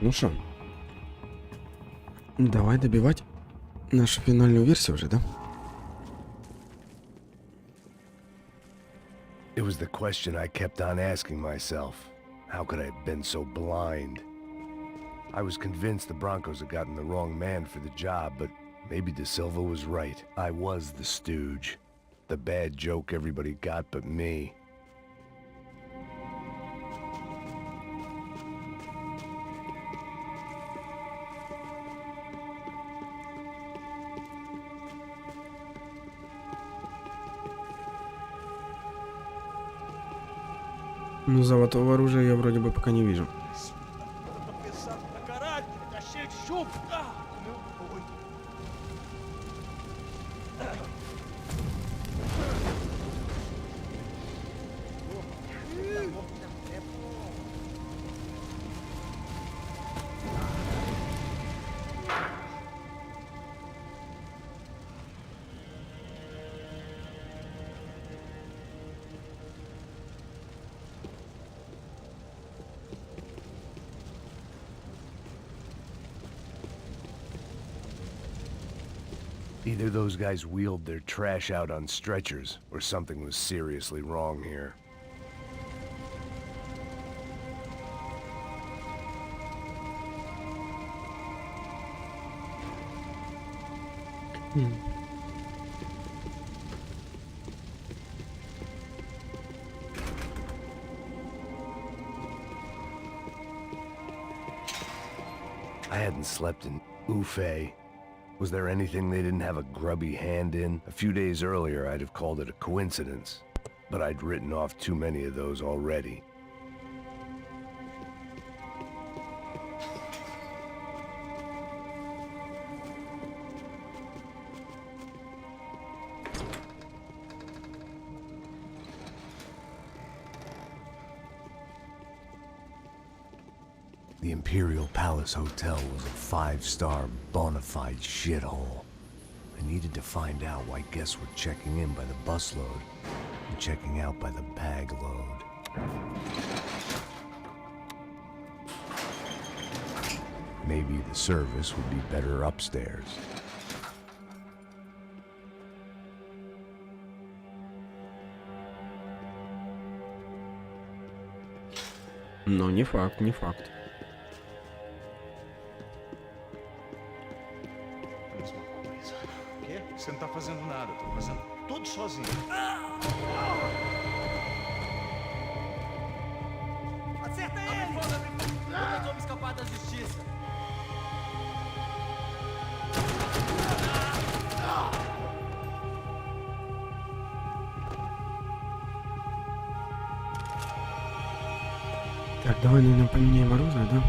Ну что, давай добивать нашу финальную версию уже, да? It was the question I kept on asking myself. How could I have been so blind? I was convinced the Broncos had gotten the wrong man for the job, but maybe De Silva was right. I was the stooge. The bad joke everybody got but me. Ну, золотого оружия я вроде бы пока не вижу. Either those guys wheeled their trash out on stretchers, or something was seriously wrong here. I hadn't slept in Ufe. Was there anything they didn't have a grubby hand in? A few days earlier, I'd have called it a coincidence, but I'd written off too many of those already. The Imperial Palace Hotel was a five-star, bona fide shithole. I needed to find out why guests were checking in by the busload and checking out by the bag load. Maybe the service would be better upstairs. Но не факт, не факт. Mesma coisa. O quê? Você não tá fazendo nada, tô fazendo tudo sozinho. Acerta ele! Nós vamos escapar da justiça. Так, давай, наверное, поменяем оружие, да?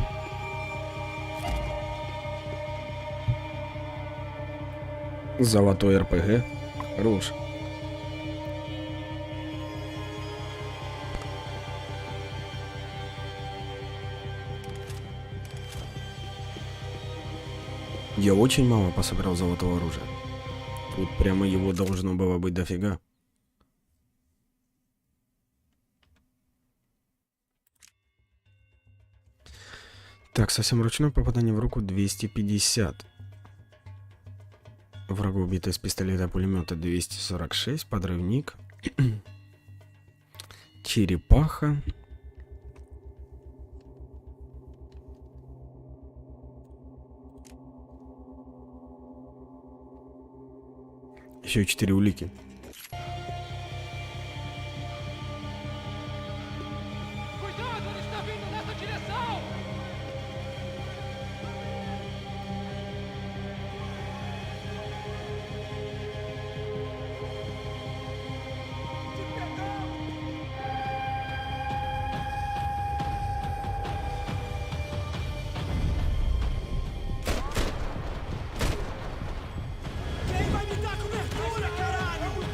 Золотой РПГ. Хорош. Я очень мало пособирал золотого оружия. Тут прямо его должно было быть дофига. Так, совсем ручное попадание в руку 250. Врагу убито из пистолета-пулемета 246. Подрывник. Черепаха. Еще 4 улики. Quem vai me dar cobertura, caralho?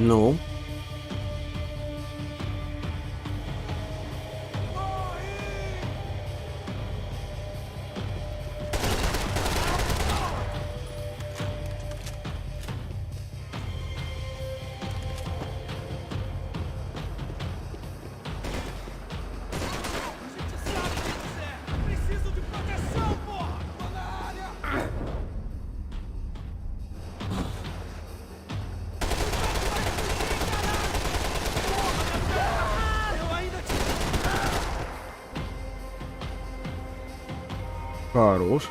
Ну? Хорош.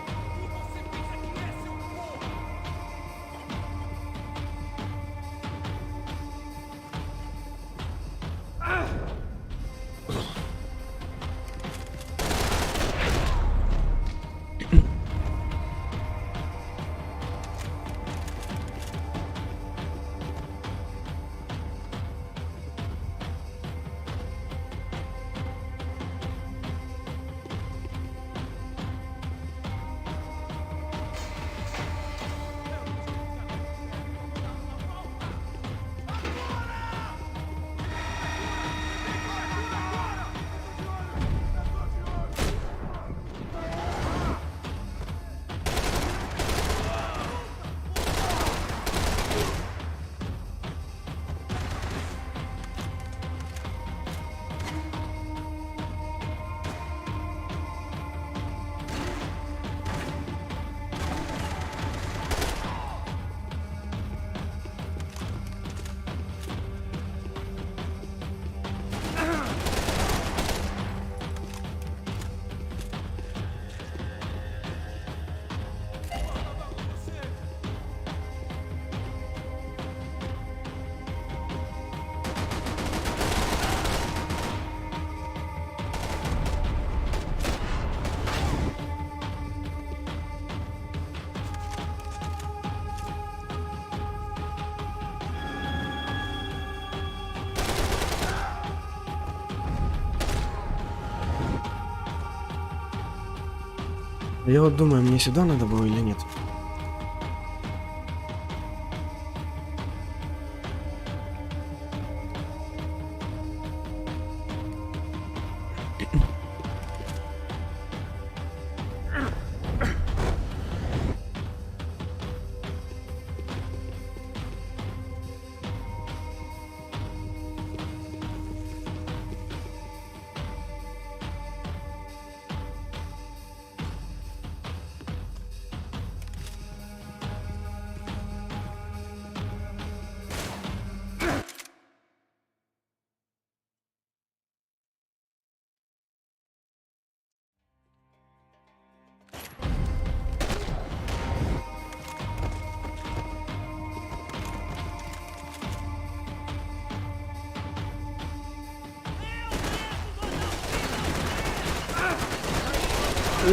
Я вот думаю, мне сюда надо было или нет.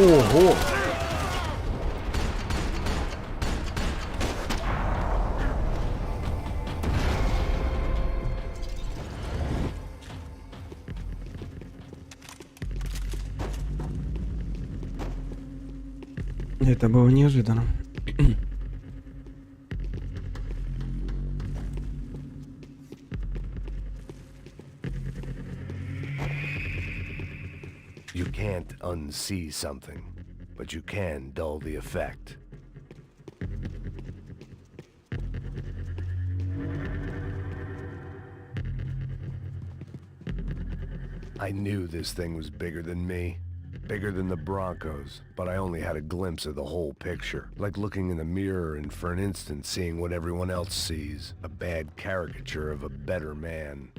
Ого! Это было неожиданно. You can't unsee something, but you can dull the effect. I knew this thing was bigger than me, bigger than the Broncos, but I only had a glimpse of the whole picture, like looking in the mirror and for an instant seeing what everyone else sees, a bad caricature of a better man.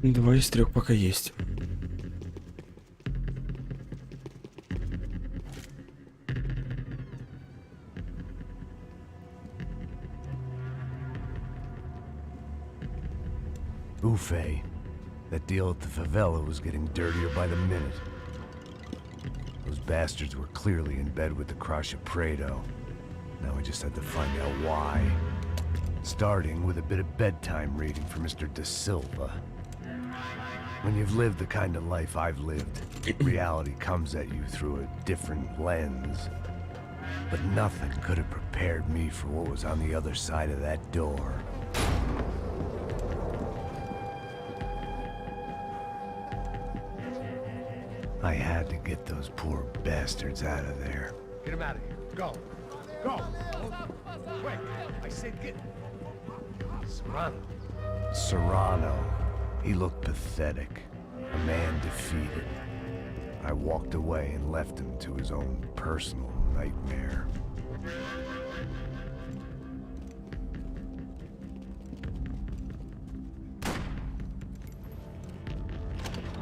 Два из трех пока есть. Buffet. That deal at the favela was getting dirtier by the minute. Those bastards were clearly in bed with the Crush of Prado. Now we just had to find out why. Starting with a bit of bedtime reading for Mr. De Silva. When you've lived the kind of life I've lived, reality comes at you through a different lens. But nothing could have prepared me for what was on the other side of that door. I had to get those poor bastards out of there. Get him out of here. Go. Go. Quick. I said get... Serrano. Serrano. He looked pathetic. A man defeated. I walked away and left him to his own personal nightmare.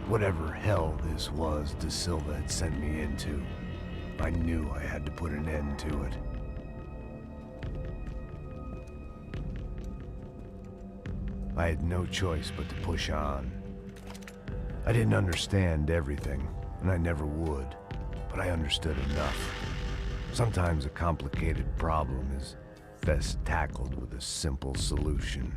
Whatever hell this was De Silva had sent me into, I knew I had to put an end to it. I had no choice but to push on. I didn't understand everything, and I never would, but I understood enough. Sometimes a complicated problem is best tackled with a simple solution.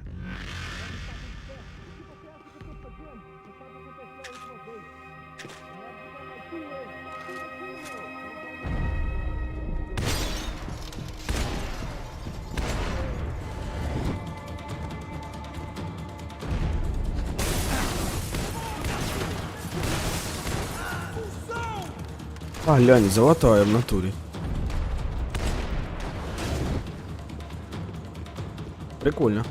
А, глянь, золотая в натуре. Прикольно.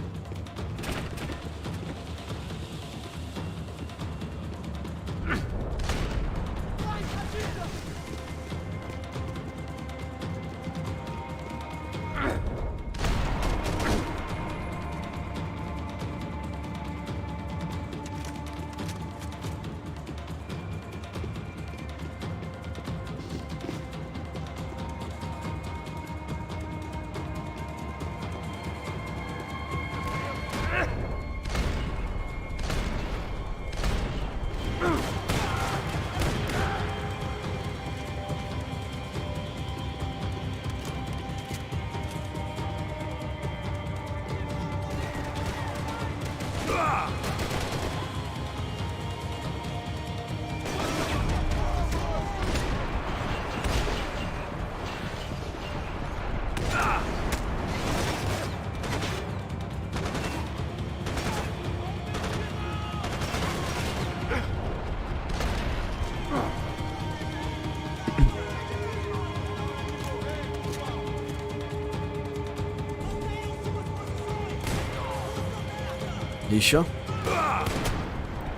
Еще?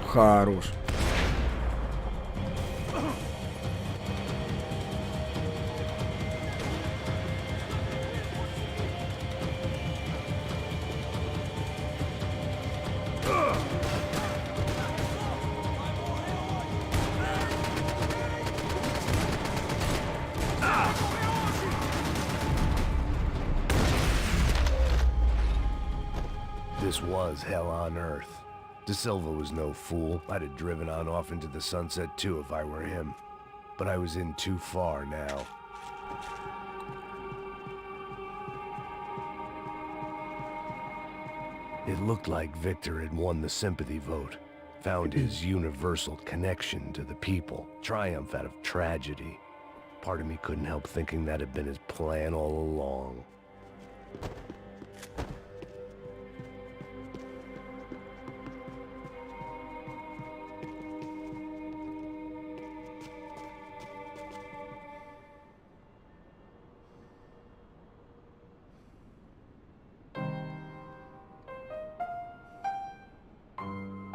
Хорош. This was hell on earth. De Silva was no fool. I'd have driven on off into the sunset too if I were him. But I was in too far now. It looked like Victor had won the sympathy vote, found his universal connection to the people, triumph out of tragedy. Part of me couldn't help thinking that had been his plan all along.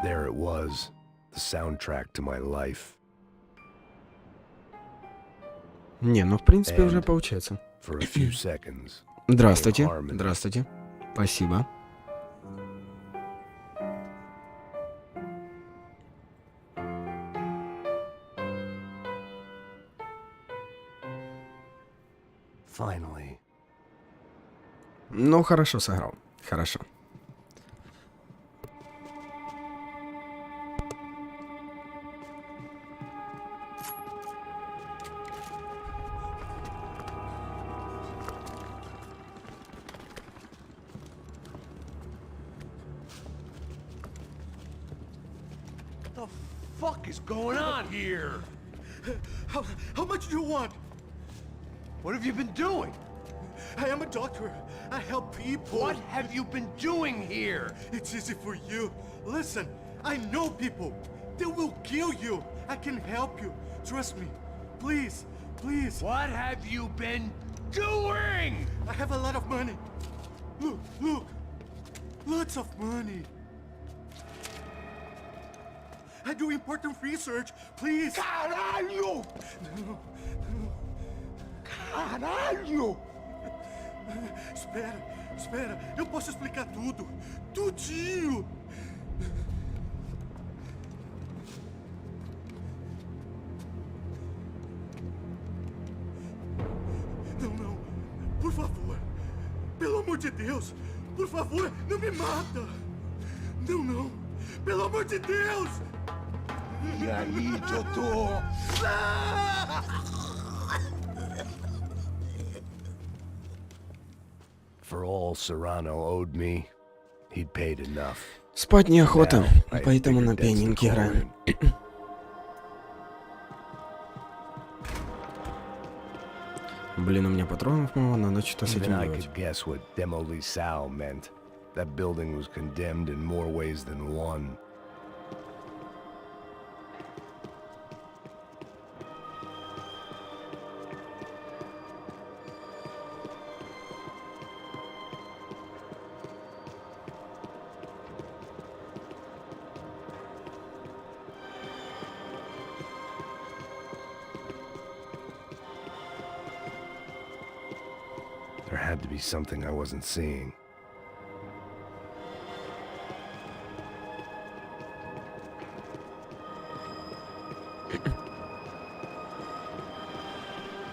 There it was, the soundtrack to my life. Не, ну в принципе уже получается. For a few seconds. Здравствуйте. Здравствуйте. Спасибо. Finally. Ну, хорошо сыграл. Хорошо. the fuck is going on here? How much do you want? What have you been doing? I am a doctor. I help people. What have you been doing here? It's easy for you. Listen, I know people. They will kill you. I can help you. Trust me. Please, please. What have you been doing? I have a lot of money. Look, look. Lots of money. I do important research. Please. Caralho! No, Caralho! espera, espera. Eu posso explicar tudo. Tudinho. Não, não. Por favor. Pelo amor de Deus. Por favor, não me mata. Não, não. Pelo amor de Deus. E aí, doutor? For all Serrano owed me, he'd paid enough. Спать неохота, I поэтому figured на that's the пианинке call играем. in. Блин, у меня патронов мало, надо что-то с Even этим I делать. could guess what Demolisal meant. That building was condemned in more ways than one. There had to be something I wasn't seeing.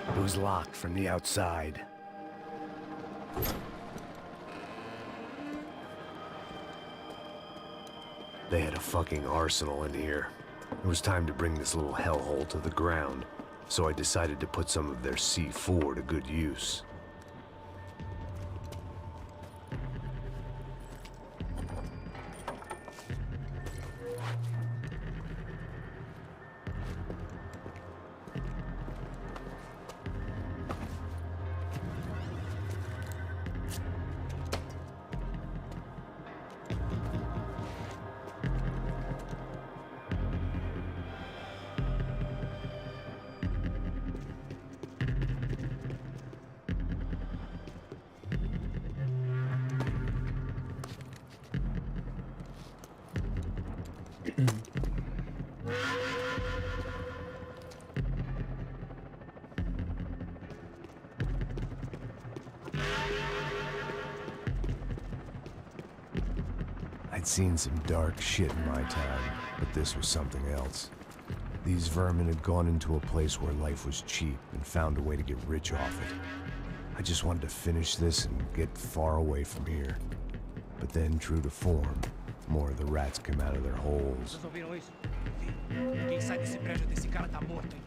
It was locked from the outside. They had a fucking arsenal in here. It was time to bring this little hellhole to the ground, so I decided to put some of their C4 to good use. I'd seen some dark shit in my time, but this was something else. These vermin had gone into a place where life was cheap and found a way to get rich off it. I just wanted to finish this and get far away from here. But then, true to form, more of the rats came out of their holes. Vocês ouviram isso? Quem sai desse prédio desse cara tá morto, hein?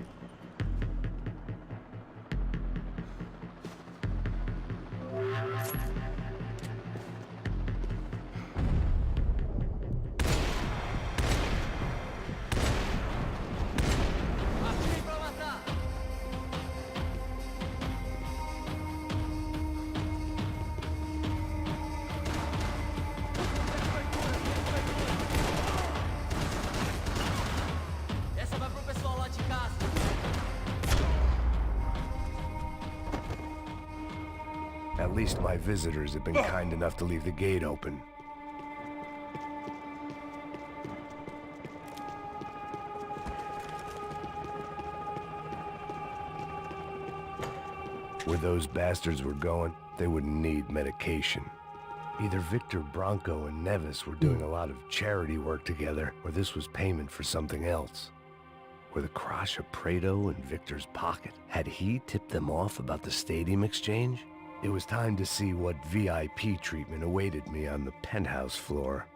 Atirem pra matar! Essa vai pro pessoal lá de casa. At least my visitors had been kind enough to leave the gate open. Where those bastards were going, they wouldn't need medication. Either Victor Bronco and Nevis were doing a lot of charity work together, or this was payment for something else. Were the Crash of Prado in Victor's pocket? Had he tipped them off about the stadium exchange? It was time to see what VIP treatment awaited me on the penthouse floor.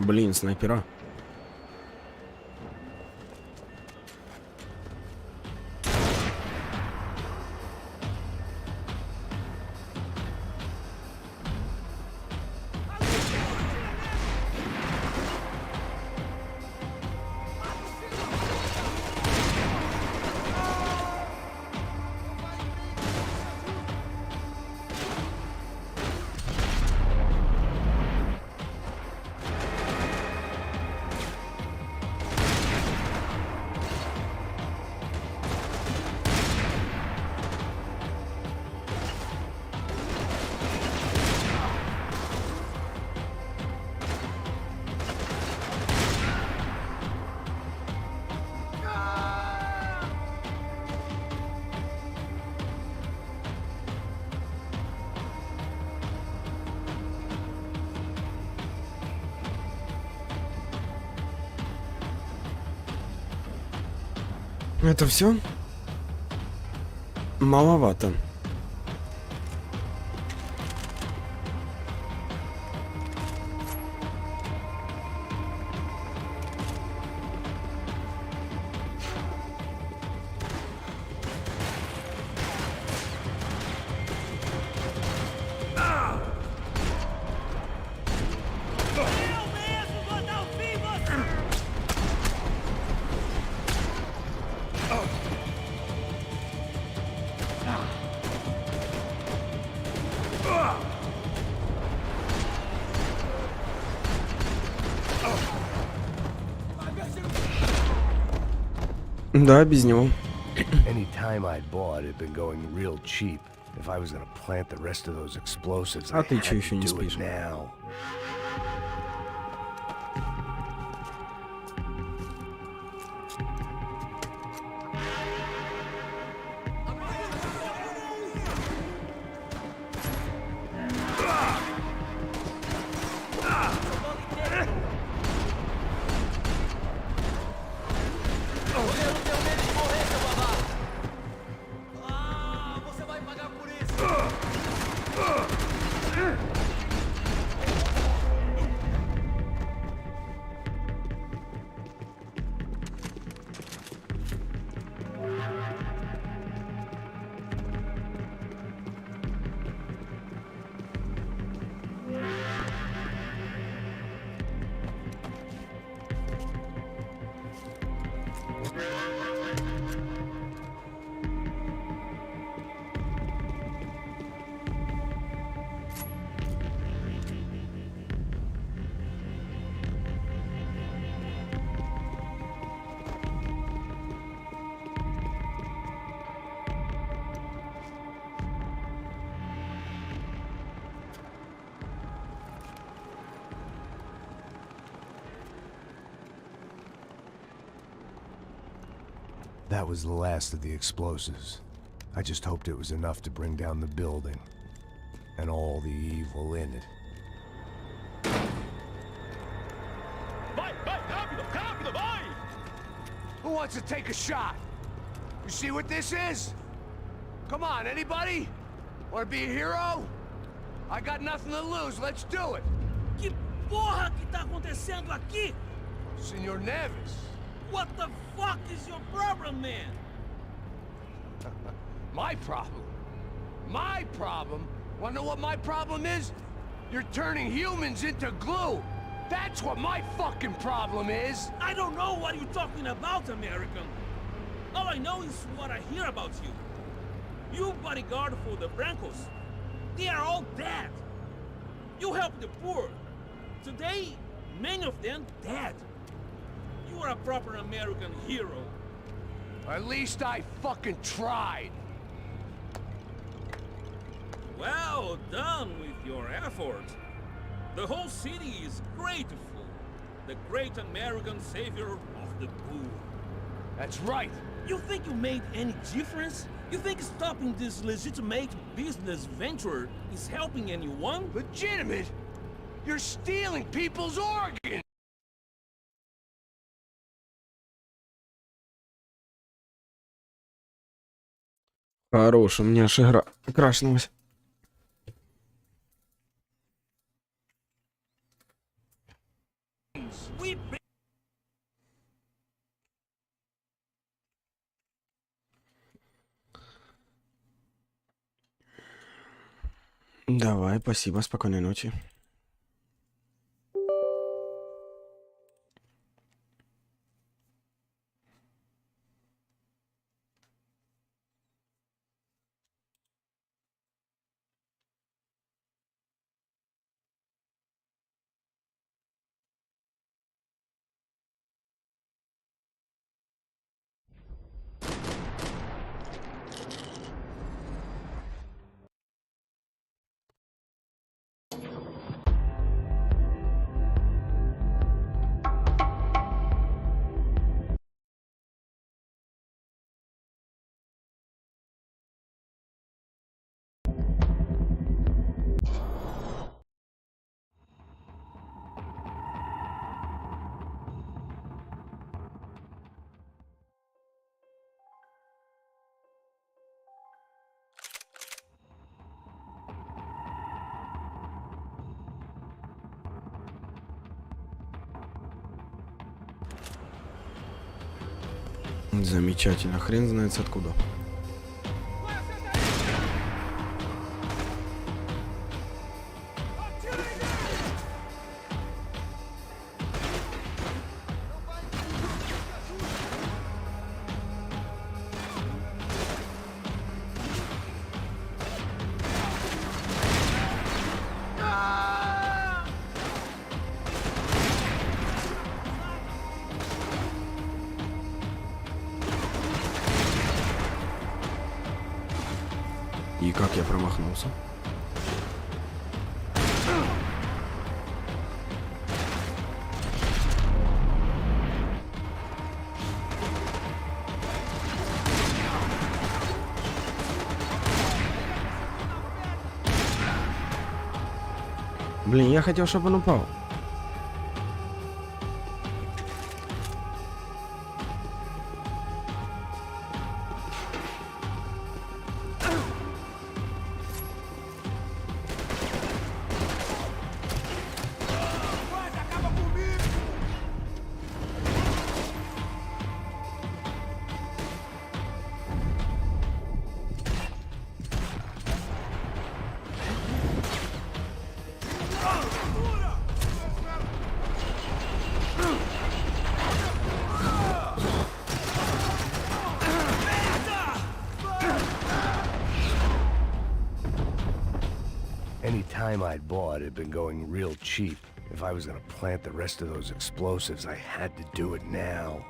Блин, снайпера. Это все? Маловато. Да, без него. Any time I'd bought had been going real cheap. If I was gonna plant the rest of those explosives, I ты had чё ещё to не do it спишь? now. That was the last of the explosives. I just hoped it was enough to bring down the building. And all the evil in it. Vai, vai, rápido, rápido, vai! Who wants to take a shot? You see what this is? Come on, anybody? Want to be a hero? I got nothing to lose, let's do it! Que porra que tá acontecendo aqui? Senor Neves. What the fuck is your problem, man? My problem? My problem? Wanna know what my problem is? You're turning humans into glue! That's what my fucking problem is! I don't know what you're talking about, American. All I know is what I hear about you. You bodyguard for the Brancos. They are all dead. You help the poor. Today, many of them dead. You are a proper American hero. At least I fucking tried! Well done with your effort. The whole city is grateful. The great American savior of the poor. That's right! You think you made any difference? You think stopping this legitimate business venture is helping anyone? Legitimate? You're stealing people's organs! Хорош, у меня аж игра крашнулась. We Давай, спасибо, спокойной ночи. Замечательно, хрен знает откуда. И как я промахнулся? Блин, я хотел, чтобы он упал. Any time I'd bought had been going real cheap. If I was gonna plant the rest of those explosives, I had to do it now.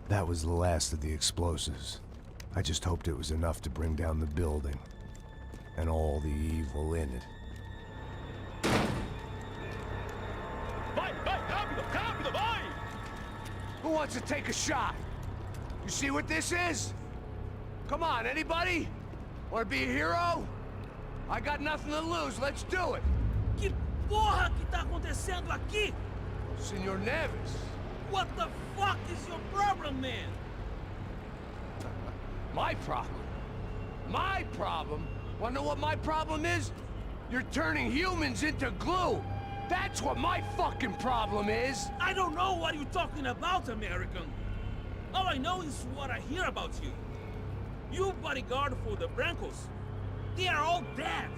That was the last of the explosives. I just hoped it was enough to bring down the building and all the evil in it. Vai, vai, rápido, rápido, vai! Who wants to take a shot? You see what this is? Come on, anybody? Want to be a hero? I got nothing to lose, let's do it! Que porra que tá acontecendo aqui? Senor Neves. What the fuck is your problem, man? My problem? My problem? Wanna know what my problem is? You're turning humans into glue! That's what my fucking problem is! I don't know what you're talking about, American. All I know is what I hear about you. You bodyguard for the Brancos. They are all dead.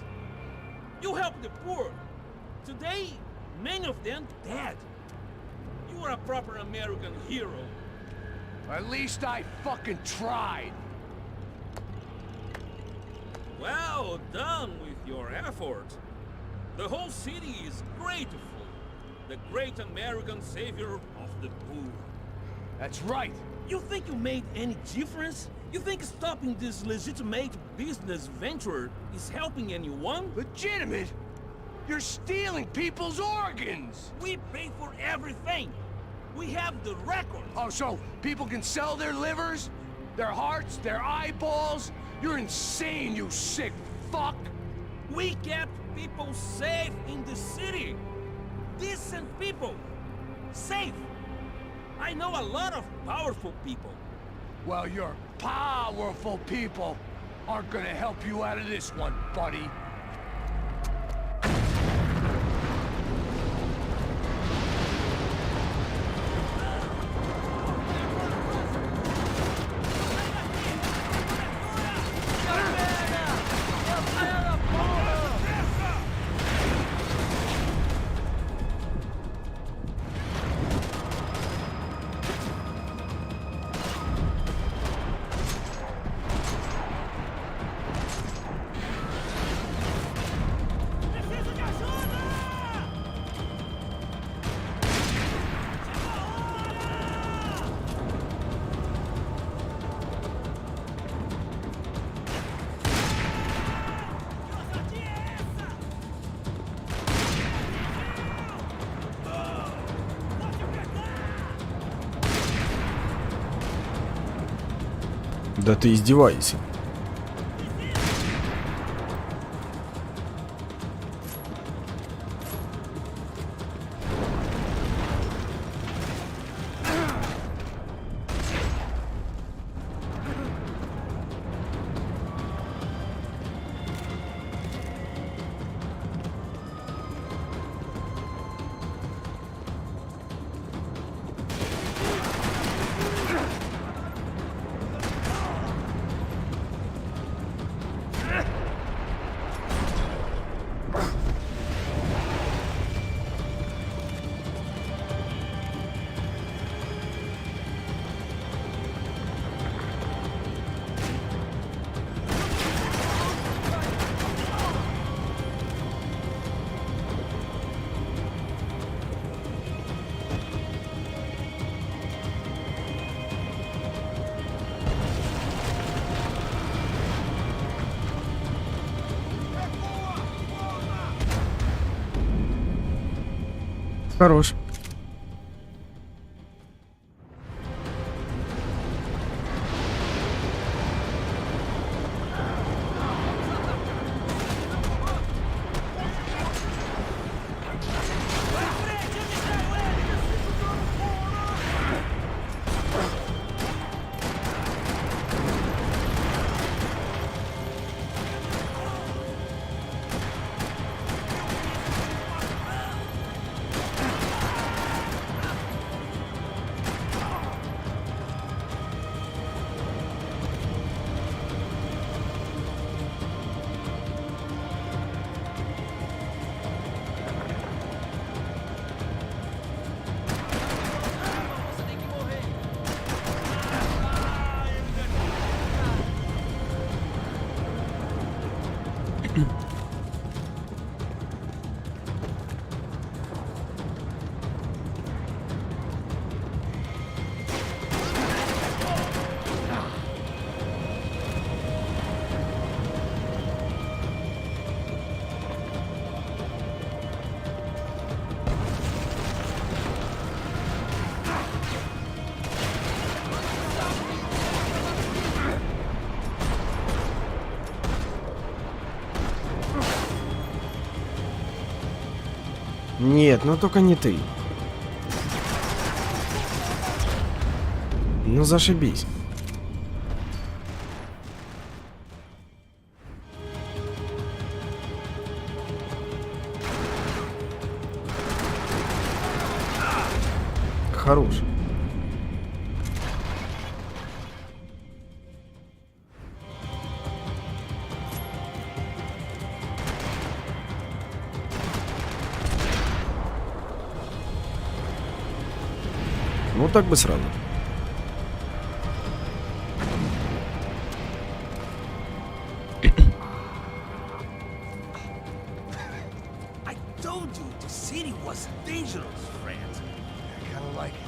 You help the poor. Today, many of them dead. You are a proper American hero. At least I fucking tried. Well done with your effort. The whole city is grateful. The great American savior of the poor. That's right. You think you made any difference? You think stopping this legitimate business venture is helping anyone? Legitimate? You're stealing people's organs! We pay for everything. We have the records. Oh, so people can sell their livers? Their hearts? Their eyeballs? You're insane, you sick fuck! We kept people safe in the city. Decent people. Safe. I know a lot of powerful people. Well, your powerful people aren't gonna help you out of this one, buddy. Да ты издевайся. Хорош. Нет, ну только не ты. Ну зашибись. Хорош. Ну так бы сразу. I told you the city was dangerous, friend. I kinda like it.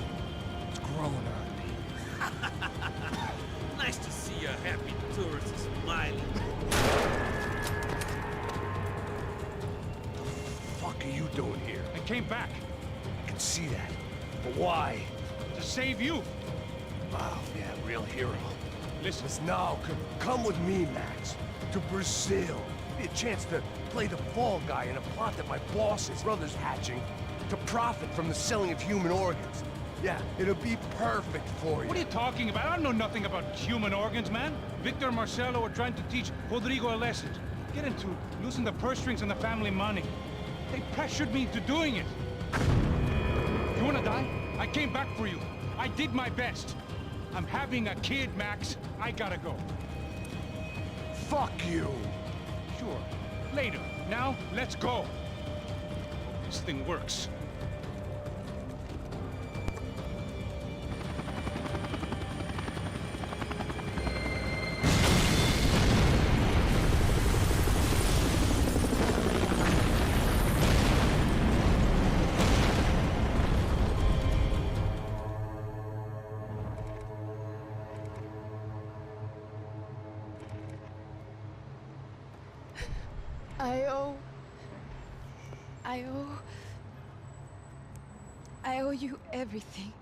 It's growing on me. Nice to see a happy tourist smiling. What the fuck are you doing here? I came back I can see that. But why? to save you. Wow, yeah, real hero. Listen, Listen, now, come with me, Max. To Brazil. Be a chance to play the fall guy in a plot that my boss's brother's hatching to profit from the selling of human organs. Yeah, it'll be perfect for you. what are you talking about? I know nothing about human organs, man. Victor and Marcelo are trying to teach Rodrigo a lesson. Get into losing the purse strings and the family money. They pressured me into doing it. You wanna die? I came back for you. I did my best. I'm having a kid, Max. I gotta go. Fuck you. Sure. Later. Now, let's go. Hope this thing works. I owe you everything.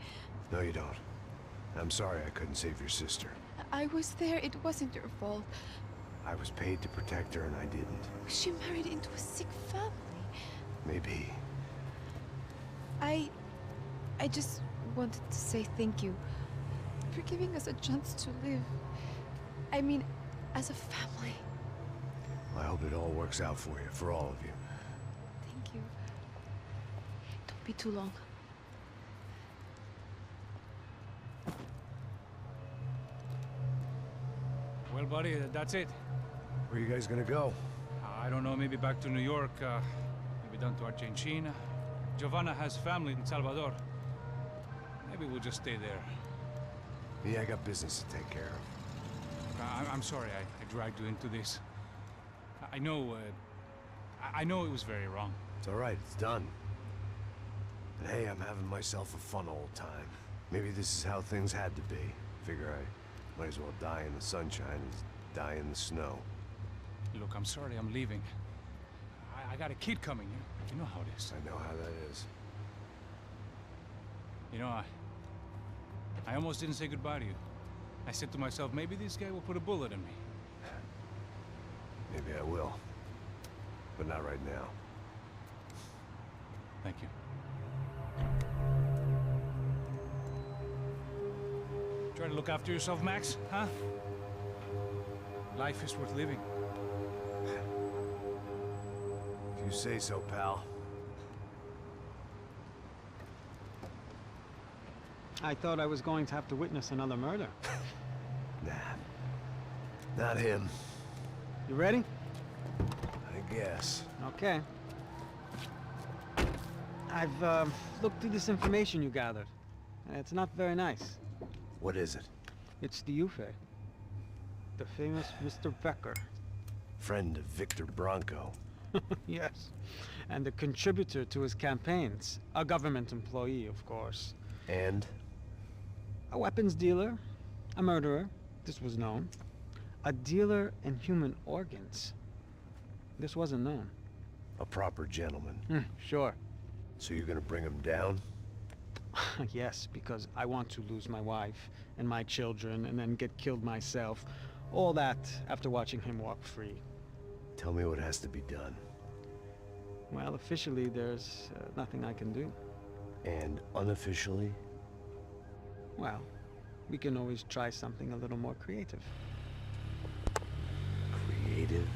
No, you don't. I'm sorry I couldn't save your sister. I was there. It wasn't your fault. I was paid to protect her and I didn't. She married into a sick family. Maybe. I just wanted to say thank you for giving us a chance to live. I mean, as a family. I hope it all works out for you, for all of you. Thank you. Don't be too long. Well, buddy, that's it. Where are you guys gonna go? I don't know, maybe back to New York, maybe down to Argentina. Giovanna has family in Salvador. Maybe we'll just stay there. Me, I got business to take care of. I'm sorry I dragged you into this. I know it was very wrong. It's all right, it's done. And hey, I'm having myself a fun old time. Maybe this is how things had to be. Figure I might as well die in the sunshine as die in the snow. Look, I'm sorry I'm leaving. I got a kid coming. You know how it is. I know how that is. You know, I almost didn't say goodbye to you. I said to myself, maybe this guy will put a bullet in me. Maybe I will. But not right now. Thank you. Try to look after yourself, Max, huh? Life is worth living. If you say so, pal. I thought I was going to have to witness another murder. Nah. Not him. You ready? I guess. Okay. I've looked through this information you gathered, and it's not very nice. What is it? It's the Ufe. The famous Mr. Becker. Friend of Victor Bronco. Yes. And a contributor to his campaigns. A government employee, of course. And? A weapons dealer. A murderer. This was known. A dealer in human organs. This wasn't known. A proper gentleman. Sure. So you're gonna bring him down? Yes, because I want to lose my wife and my children and then get killed myself. All that after watching him walk free. Tell me what has to be done. Well, officially, there's nothing I can do. And unofficially? Well, we can always try something a little more creative. Creative?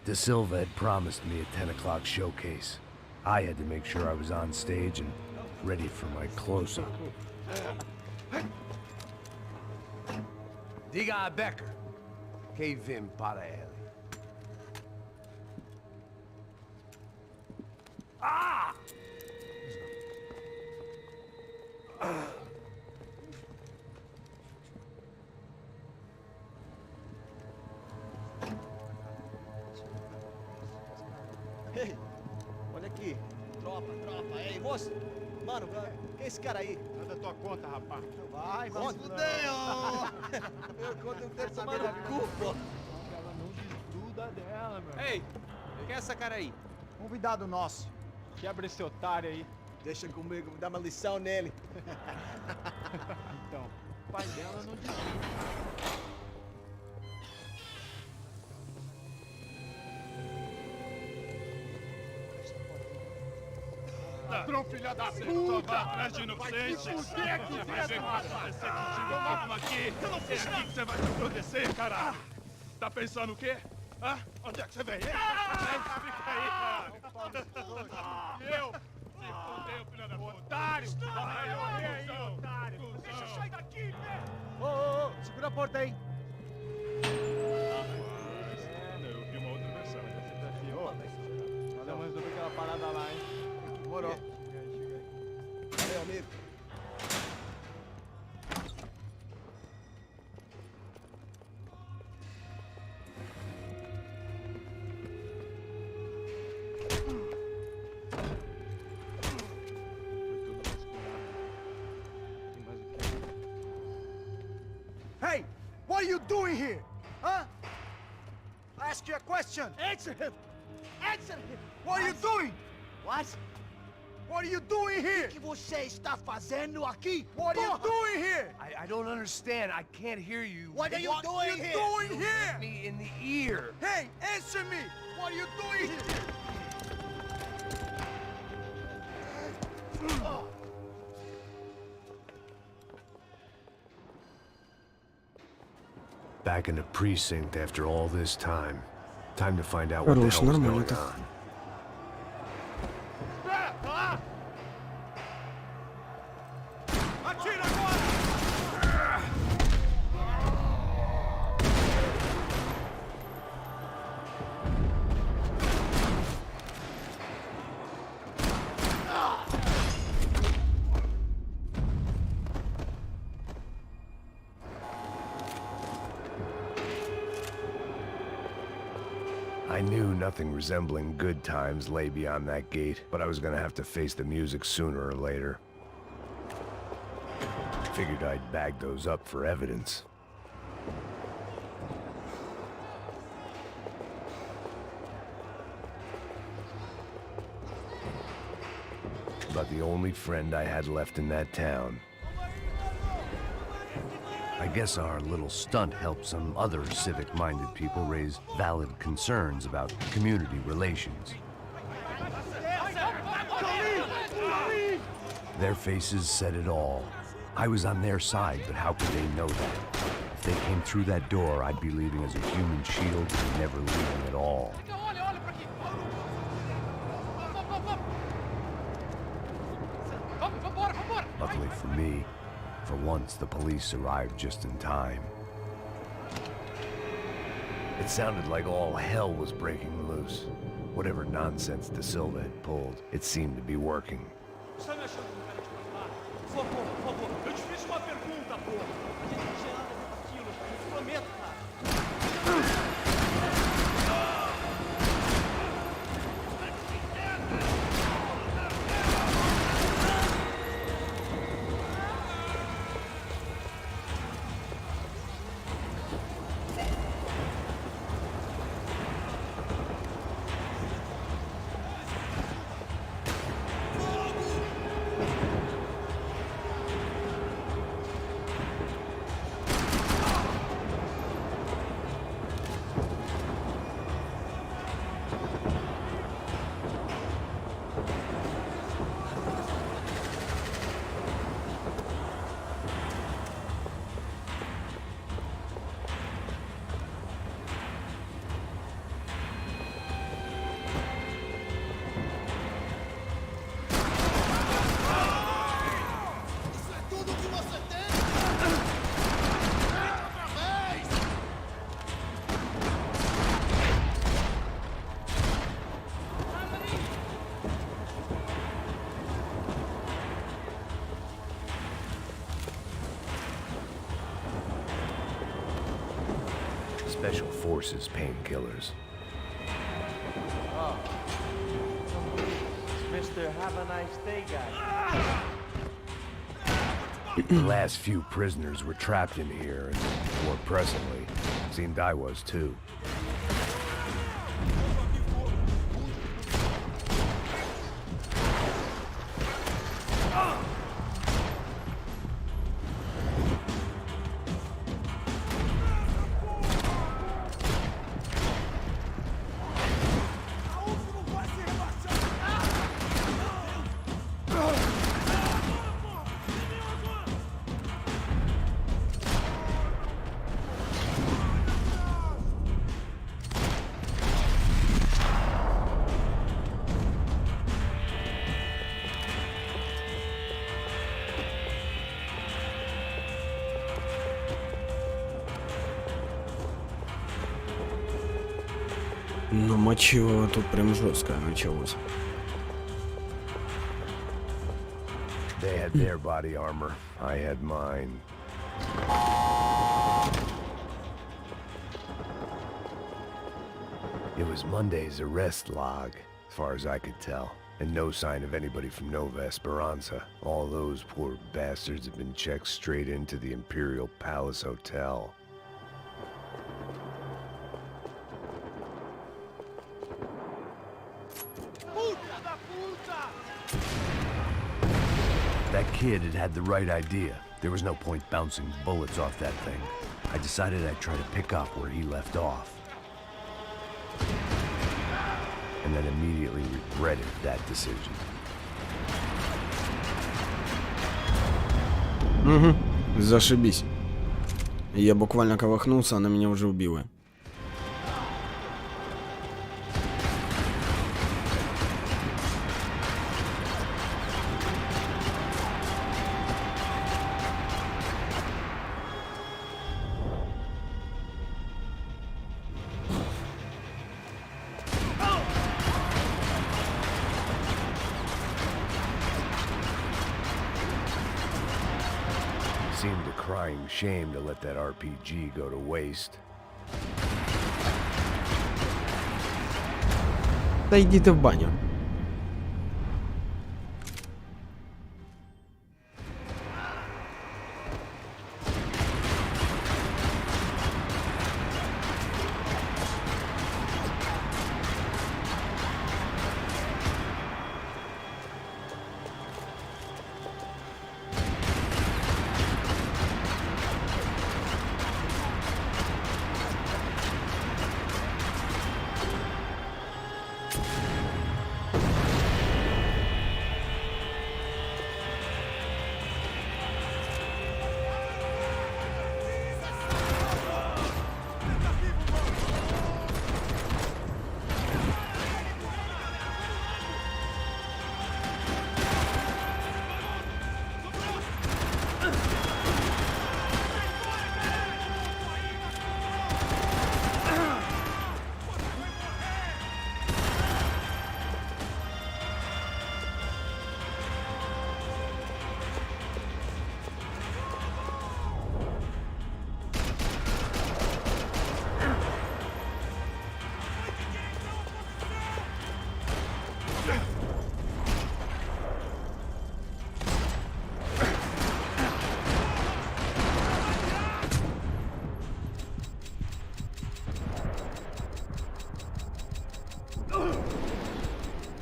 De Silva had promised me a 10 o'clock showcase. I had to make sure I was on stage and ready for my close-up. Diga a Becker que vim para ele. Ah! Ei, olha aqui. Tropa, ei, moço. Mano, quem é esse cara aí? Nada tua conta, rapaz. Vai, conta. Eu conto um terço tomar no cu, pô. Ela não desgruda dela, meu. Ei, quem é essa cara aí? Convidado nosso. Quebra esse otário aí. Deixa comigo, dá uma lição nele. Então, o pai dela não desgruda. Ladrão, filha da puta! Vai atrás de inocente! Fuder aqui dentro! Vai ver o que vai acontecer contigo mesmo aqui! Eu não fiz nada! Que você vai se proteger, caralho! Tá pensando o quê? Hã? Onde é que você vem? Fica aí, caralho! Eu? Se fudeu, filha da puta! Otário! Vai, eu otário! Deixa eu sair daqui, né? Ô, segura a porta aí. Eu vi uma outra versão. Olha, mas eu vi aquela parada lá, hein? Demorou. Valeu, amigo. Hey, what are you doing here? Huh? I ask you a question. Answer him! Answer him! What are you doing? What? What are you doing here? O que você está fazendo aqui? What are you doing here? I don't understand. I can't hear you. What are you doing here? Doing here? Hit me in the ear. Hey, answer me! What are you doing here? Back in the precinct after all this time. Time to find out what the Хорош, hell is нормально going так. on. Atira agora! I knew nothing resembling good times lay beyond that gate, but I was gonna have to face the music sooner or later. Figured I'd bag those up for evidence. About the only friend I had left in that town. I guess our little stunt helped some other civic-minded people raise valid concerns about community relations. Their faces said it all. I was on their side, but how could they know that? If they came through that door, I'd be leaving as a human shield and never leaving at all. Luckily for me, for once the police arrived just in time. It sounded like all hell was breaking loose. Whatever nonsense De Silva had pulled, it seemed to be working. Está me achando um cara de matar? Por favor, eu te fiz uma pergunta, porra. A gente não tinha nada a ver com aquilo, eu te prometo, cara. Special Forces painkillers. Oh. Mr. Have a nice day, guy. The last few prisoners were trapped in here, and more presently, seemed I was too. Ну, мочево тут прям жестко началось. They had their body armor. I had mine. It was Monday's arrest log, as far as I could tell. And no sign of anybody from Nova Esperanza. All those poor bastards had been checked straight into the Imperial Palace Hotel. Puta da puta! That kid had the right idea. There was no point bouncing bullets off that thing. I decided I'd try to pick up where he left off. And then immediately regretted that decision. Зашибись. Я буквально колыхнулся, она меня уже убила. Seemed a crying shame to let that RPG go to waste. Да иди ты в баню.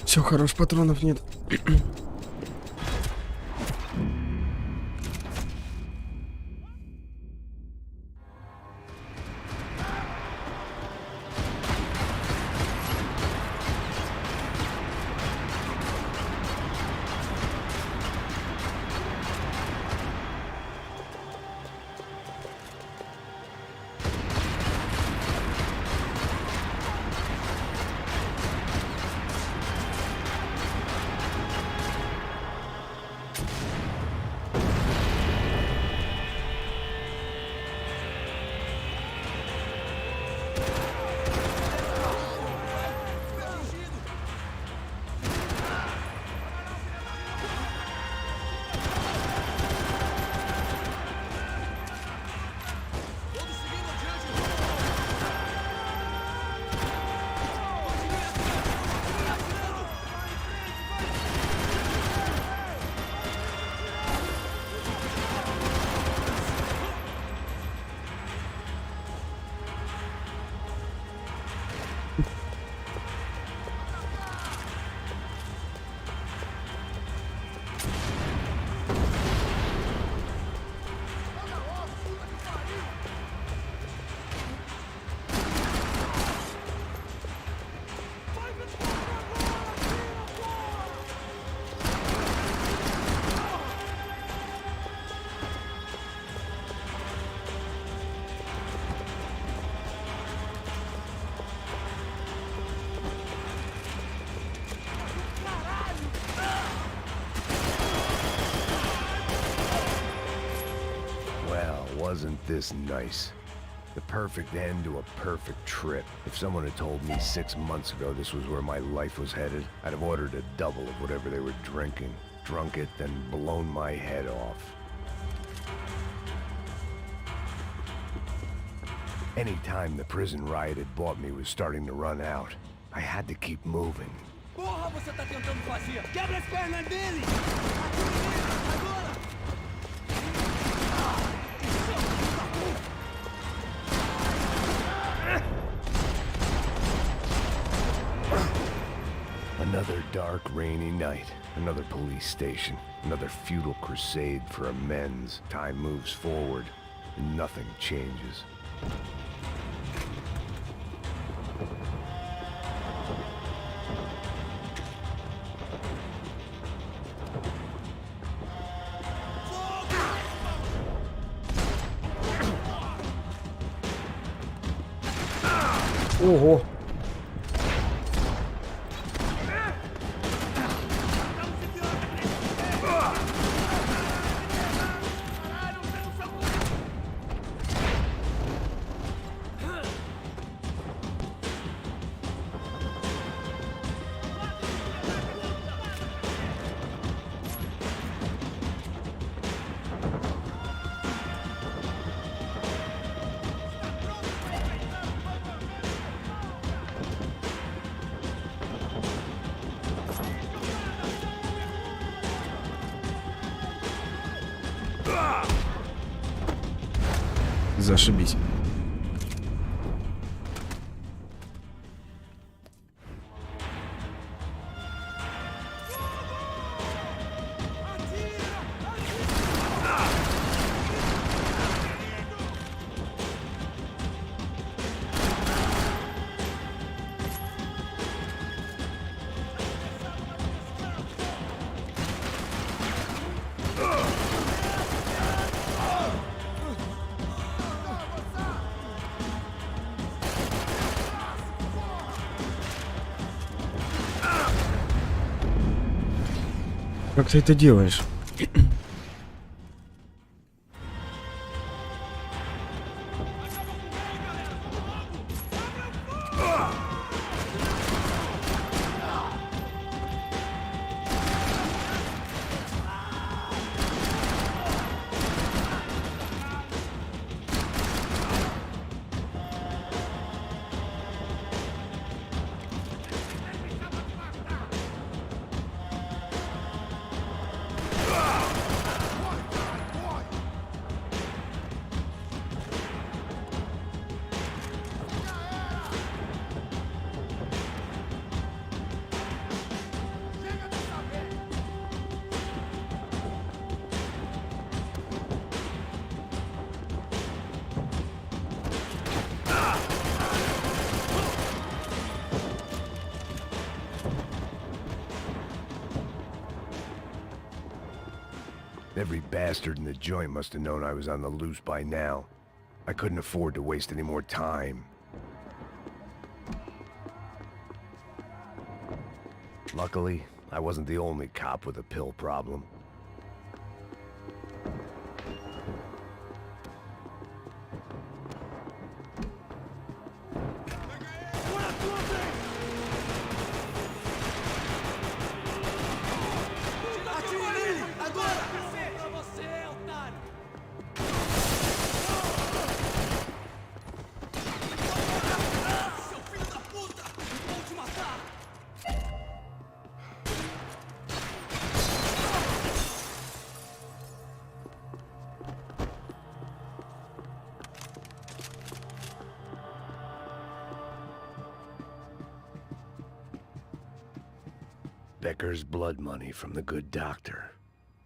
Все, хорош, патронов нет. Wasn't this nice? The perfect end to a perfect trip. If someone had told me 6 months ago this was where my life was headed, I'd have ordered a double of whatever they were drinking, drunk it, then blown my head off. Any time the prison riot had bought me was starting to run out, I had to keep moving. Porra, você tá tentando fazer? Quebra as pernas dele! Atire nele, agora! Another dark, rainy night. Another police station. Another futile crusade for amends. Time moves forward, and nothing changes. Ого! Зашибись. Как ты это делаешь? Every bastard in the joint must have known I was on the loose by now. I couldn't afford to waste any more time. Luckily, I wasn't the only cop with a pill problem. Becker's blood money from the good doctor.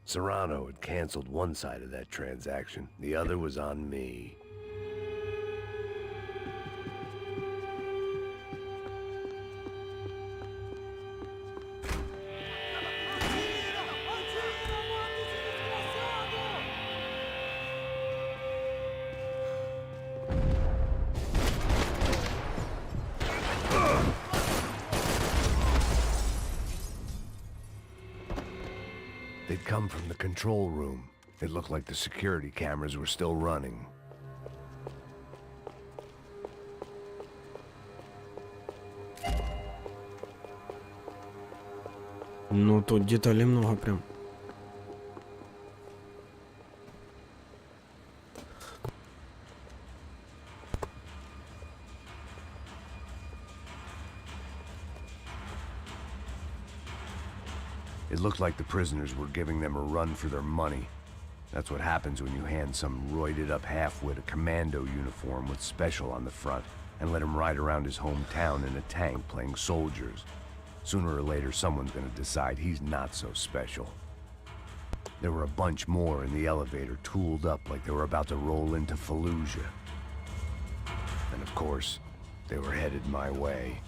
Serrano had canceled one side of that transaction. The other was on me. They'd come from the control room. It looked like the security cameras were still running. Ну, тут деталей много прям. It looked like the prisoners were giving them a run for their money. That's what happens when you hand some roided-up halfwit a commando uniform with special on the front and let him ride around his hometown in a tank playing soldiers. Sooner or later, someone's gonna decide he's not so special. There were a bunch more in the elevator, tooled up like they were about to roll into Fallujah. And of course, they were headed my way.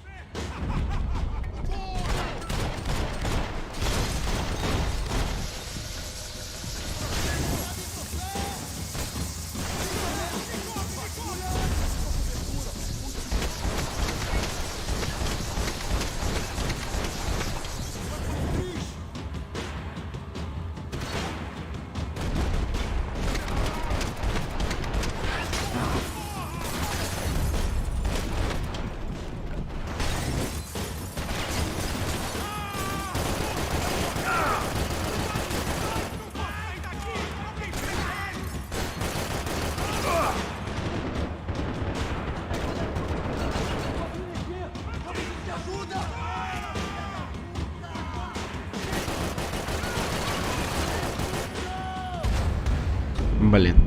Блин.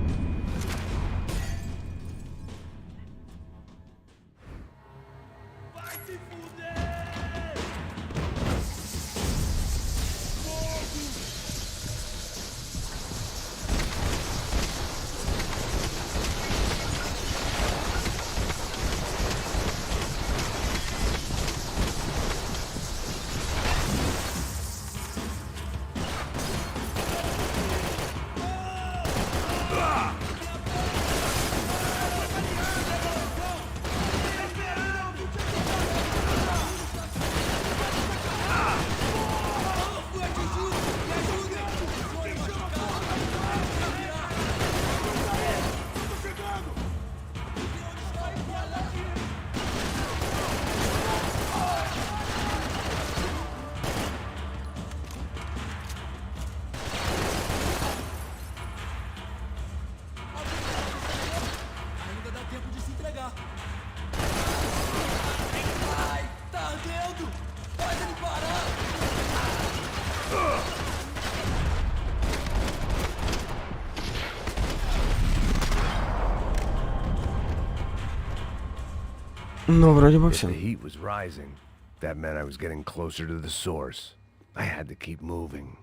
Ну, вроде бы If все. the heat was rising, that meant I was getting closer to the source. I had to keep moving.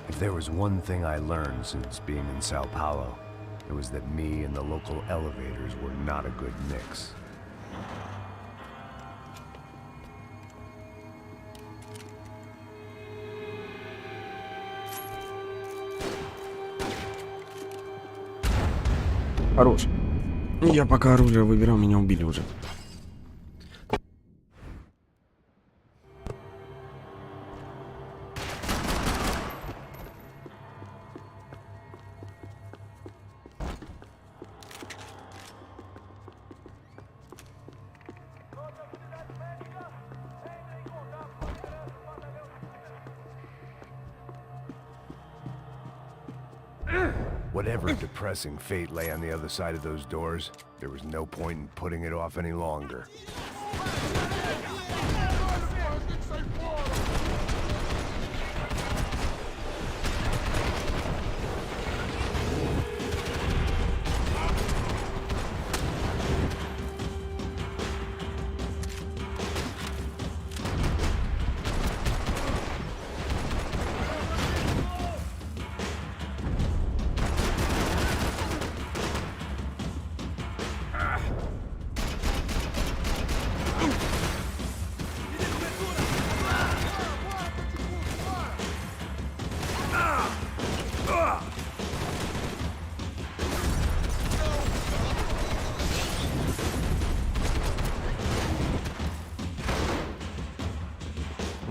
If there was one thing I learned since being in Sao Paulo, it was that me and the local elevators were not a good mix. Хорош. Я пока оружие выбирал, меня убили уже. Whatever depressing fate lay on the other side of those doors, there was no point in putting it off any longer.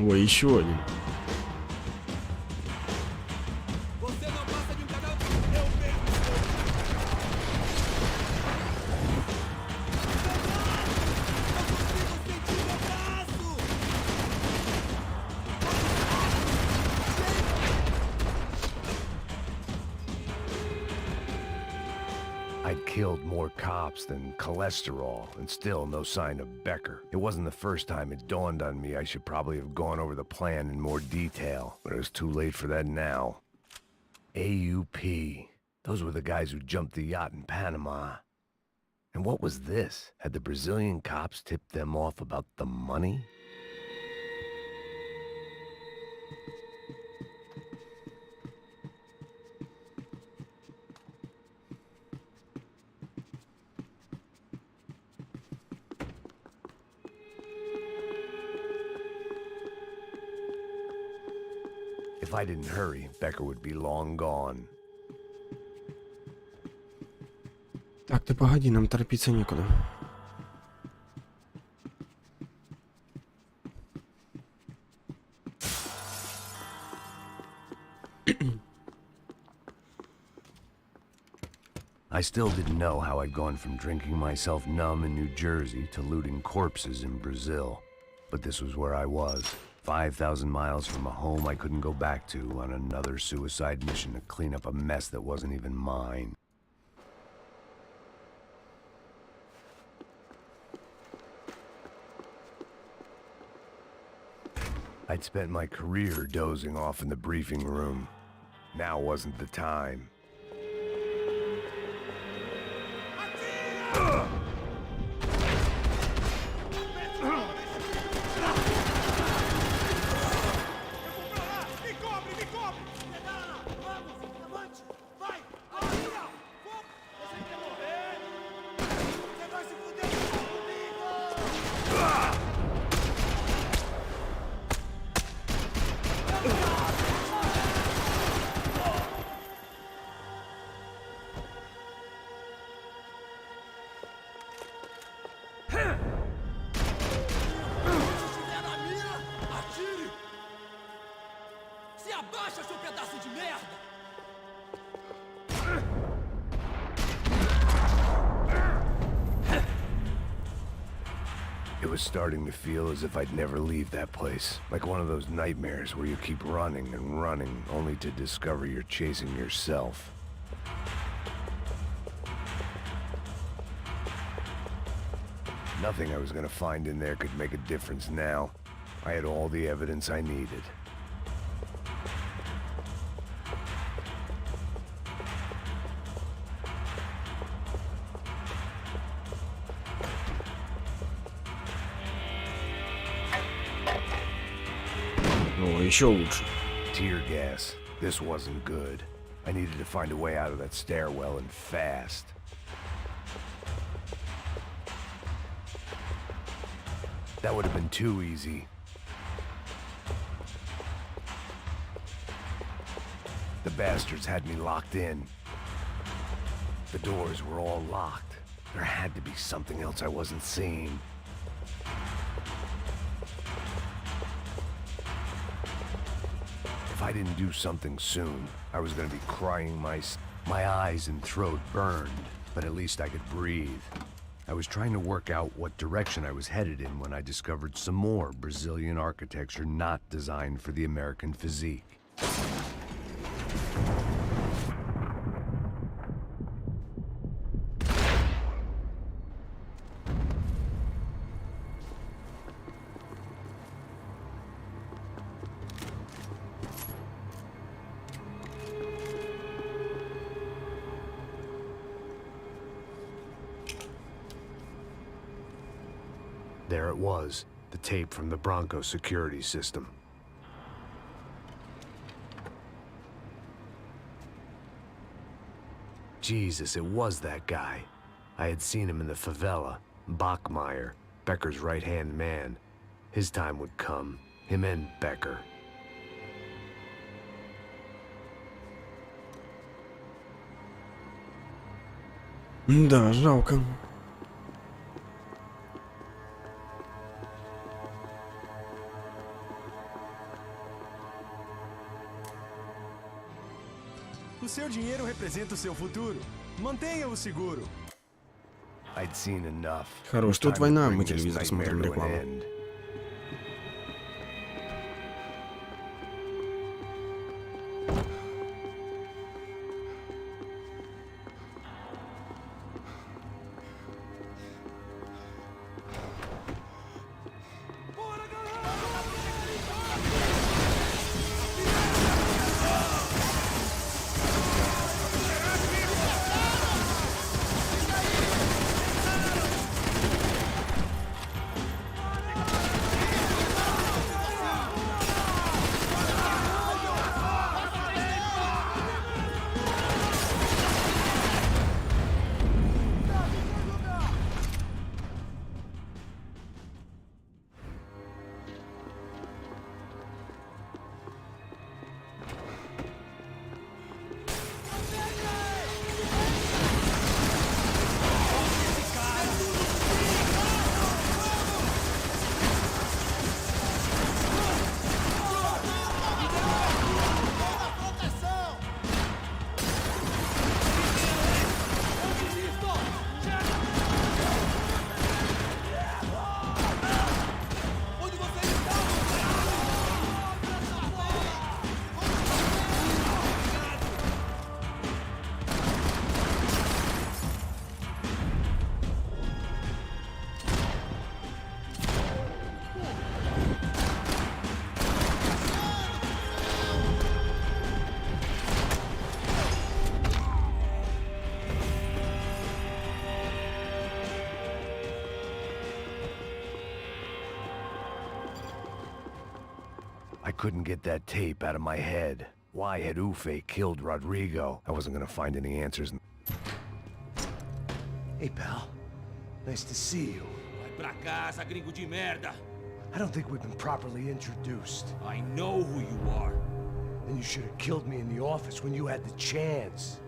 Ой, еще один. Você não passa de um canal, eu pego. I'd killed more cops than cholesterol, and still no sign of Becker. It wasn't the first time it dawned on me I should probably have gone over the plan in more detail, but it was too late for that now. AUP. Those were the guys who jumped the yacht in Panama. And what was this? Had the Brazilian cops tipped them off about the money? If I didn't hurry, Becker would be long gone. Так, ты погоди, нам торопиться некуда. I still didn't know how I'd gone from drinking myself numb in New Jersey to looting corpses in Brazil. But this was where I was, 5,000 miles from a home I couldn't go back to, on another suicide mission to clean up a mess that wasn't even mine. I'd spent my career dozing off in the briefing room. Now wasn't the time. It was starting to feel as if I'd never leave that place. Like one of those nightmares where you keep running and running, only to discover you're chasing yourself. Nothing I was gonna find in there could make a difference now. I had all the evidence I needed. О, еще лучше. Tear gas. This wasn't good. I needed to find a way out of that stairwell and fast. That would have been too easy. The bastards had me locked in. The doors were all locked. There had to be something else I wasn't seeing. If I didn't do something soon, I was gonna be crying my eyes and throat burned, but at least I could breathe. I was trying to work out what direction I was headed in when I discovered some more Brazilian architecture not designed for the American physique. There it was, the tape from the Bronco security system. Jesus, it was that guy. I had seen him in the favela, Bachmeyer, Becker's right-hand man. His time would come, him and Becker. Да, жалко. O seu dinheiro representa o seu futuro. Mantenha-o seguro. I'd seen enough. Хорош, тут война, мы телевизор смотрим, рекламу. couldn't get that tape out of my head. Why had Ufe killed Rodrigo? I wasn't gonna find any answers. Hey, pal. Nice to see you. Vai pra casa, gringo de merda. I don't think we've been properly introduced. I know who you are. Then you should have killed me in the office when you had the chance.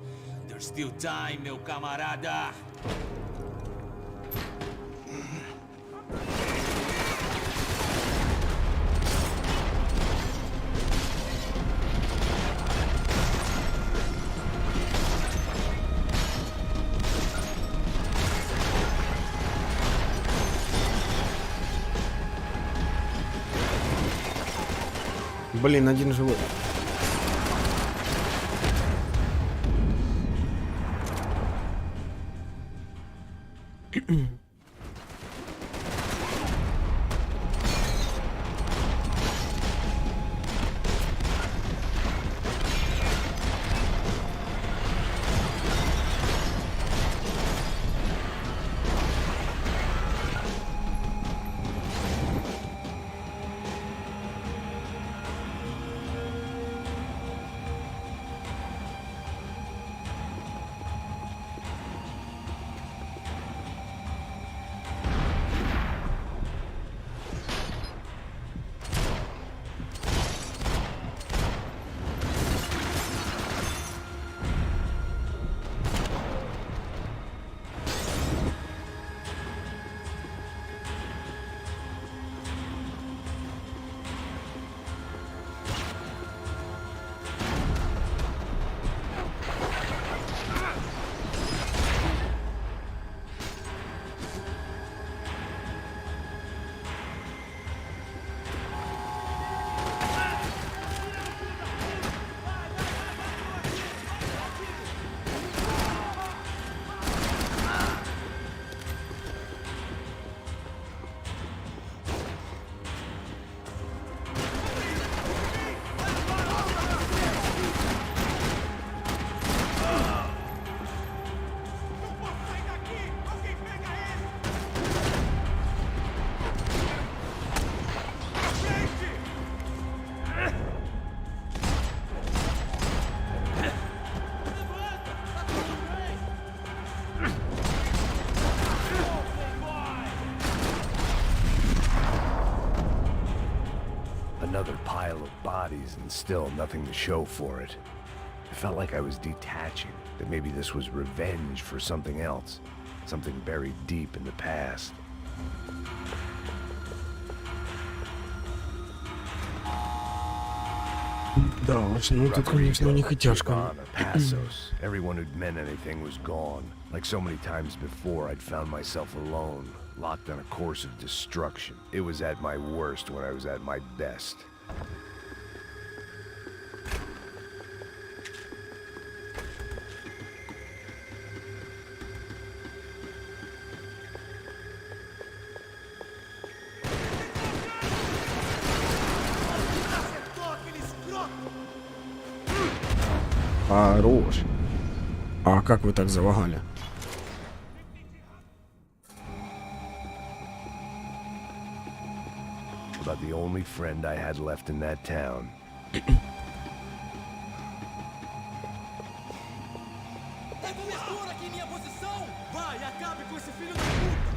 There's still time, meu camarada. Блин, один живой. Another pile of bodies and still nothing to show for it. It felt like I was detaching, that maybe this was revenge for something else, something buried deep in the past. Да уж, ну тут, конечно, у них и тяжко. Everyone who'd meant anything was gone. Like so many times before, I'd found myself alone, locked on a course of destruction. It was at my worst when I was at my best. Хорош. А как вы так залагали? About the only friend I had left in that town. Começou aqui minha posição! Vai, acabe com esse filho da puta!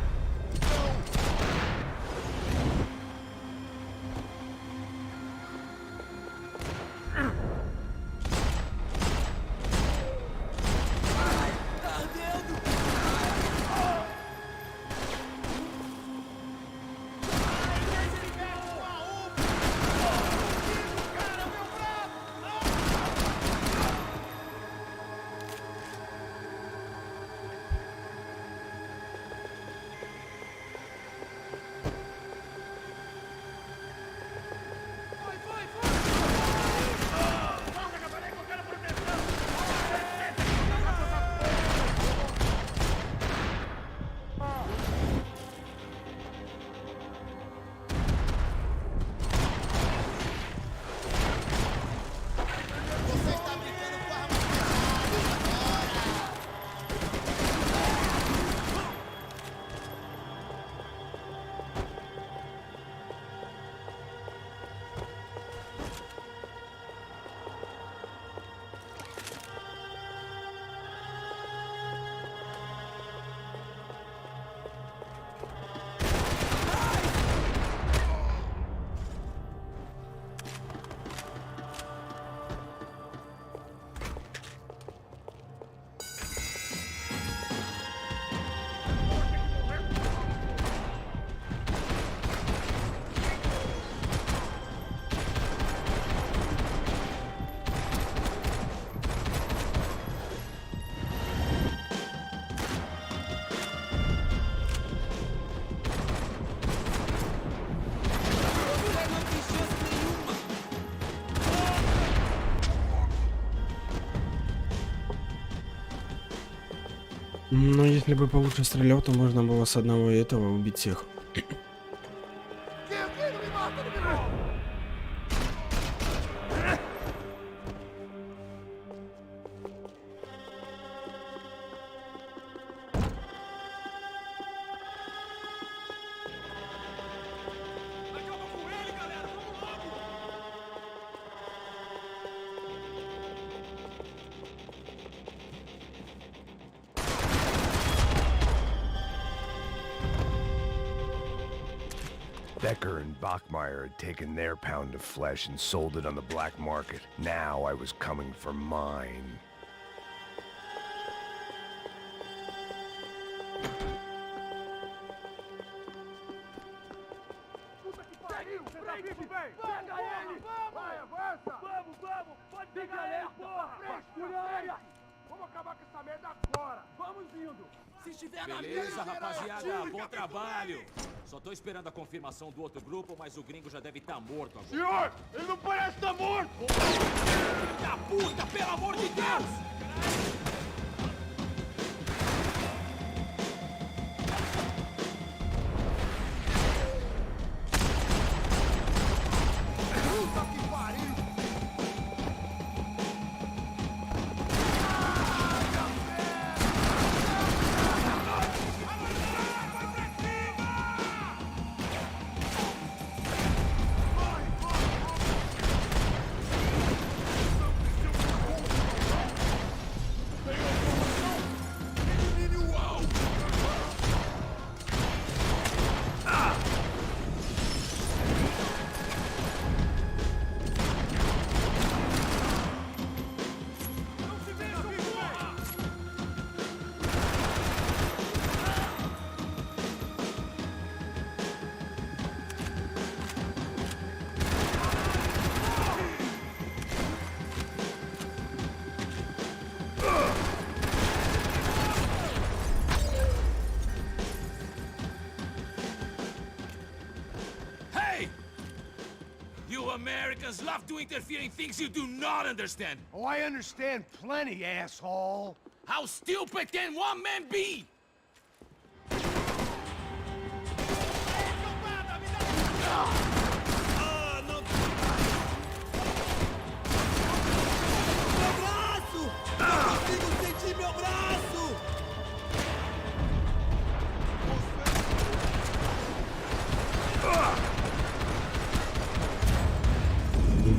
Но если бы получше стрелял, то можно было с одного этого убить всех. Becker and Bachmeyer had taken their pound of flesh and sold it on the black market. Now I was coming for mine. Beleza, rapaziada, bom trabalho. Só tô esperando a confirmação do outro grupo, mas o gringo já deve estar morto agora. Senhor, ele não parece estar morto! Filho da puta, pelo amor de Deus! Americans love to interfere in things you do not understand. Oh, I understand plenty, asshole. How stupid can one man be? Meu braço! Não consigo sentir meu braço!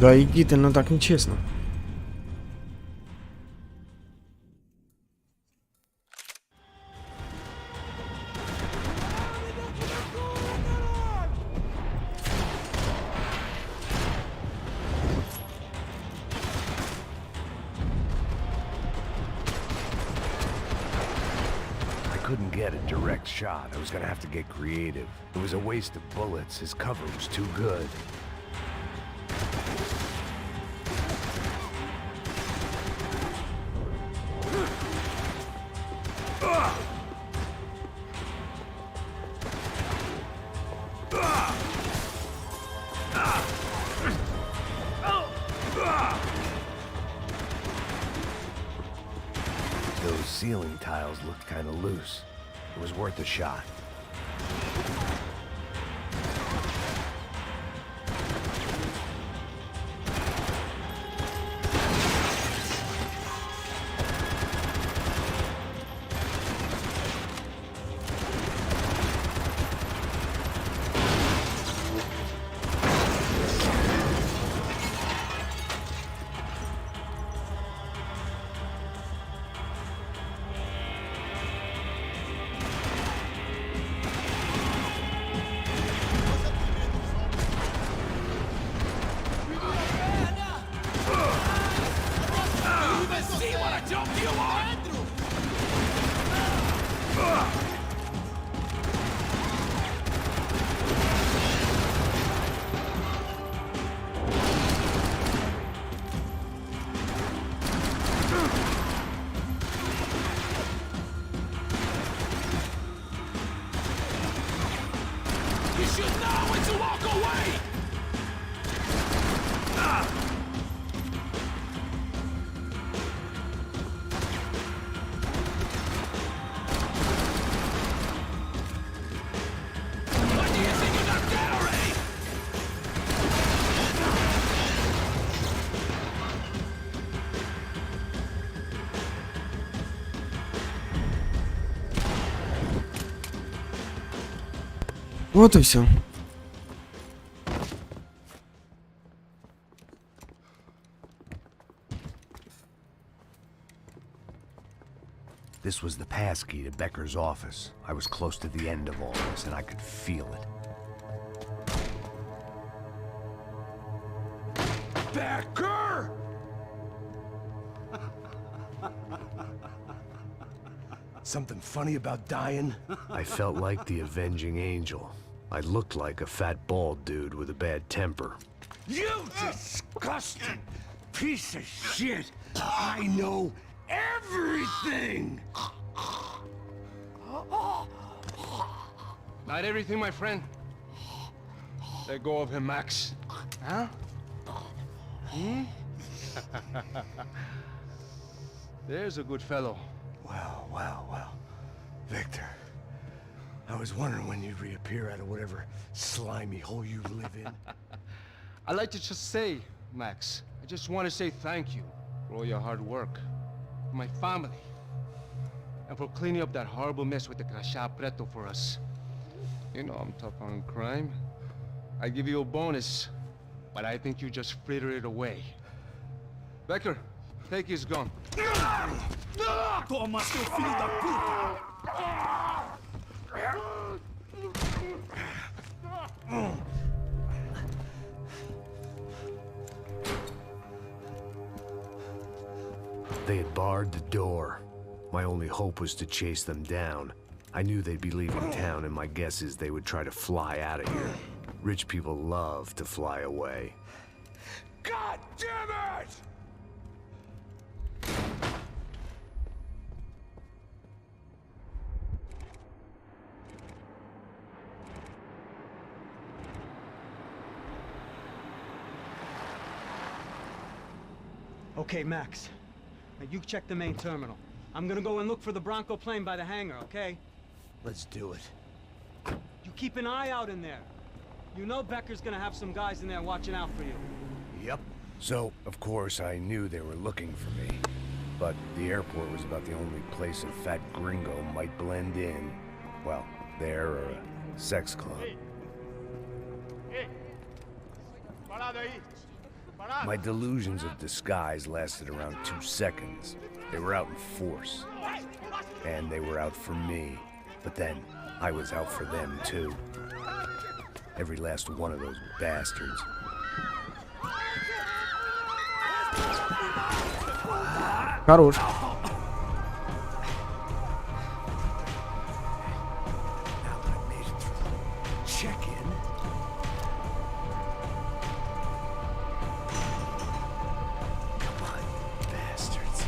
Да иди ты, ну так нечестно. I couldn't get a direct shot. I was gonna have to get creative. It was a waste of bullets. His cover was too good. Those ceiling tiles looked kind of loose. It was worth a shot. Вот и все. This was the passkey to Becker's office. I was close to the end of all this, and I could feel it. Becker! Something funny about dying? I felt like the avenging angel. I looked like a fat bald dude with a bad temper. You disgusting piece of shit! I know everything! Not everything, my friend. Let go of him, Max. Huh? Hmm? There's a good fellow. Well. Victor, I was wondering when you'd reappear out of whatever slimy hole you live in. I'd like to just say, Max, I just want to say thank you for all your hard work, for my family, and for cleaning up that horrible mess with the Crachá Preto for us. You know I'm tough on crime. I give you a bonus, but I think you just fritter it away. Becker, take his gun. Toma, seu filho da puta! They had barred the door. My only hope was to chase them down. I knew they'd be leaving town, and my guess is they would try to fly out of here. Rich people love to fly away. God damn it! Okay, Max. Now you check the main terminal. I'm gonna go and look for the Bronco plane by the hangar, okay? Let's do it. You keep an eye out in there. You know Becker's gonna have some guys in there watching out for you. Yep. So, of course, I knew they were looking for me. But the airport was about the only place a fat gringo might blend in. Well, there or a sex club. My delusions of disguise lasted around 2 seconds. They were out in force. And they were out for me. But then, I was out for them too. Every last one of those bastards. Хорош. Check in. Come on, bastards.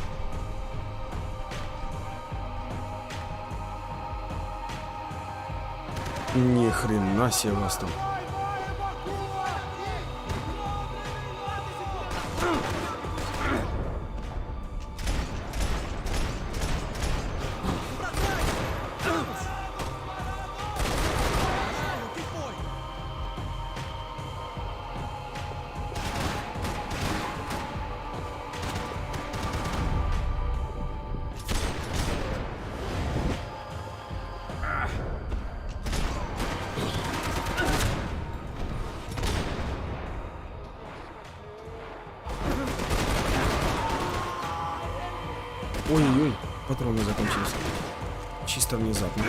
Ни хрена себе вас там. Ой-ой-ой, патроны закончились. Чисто внезапно.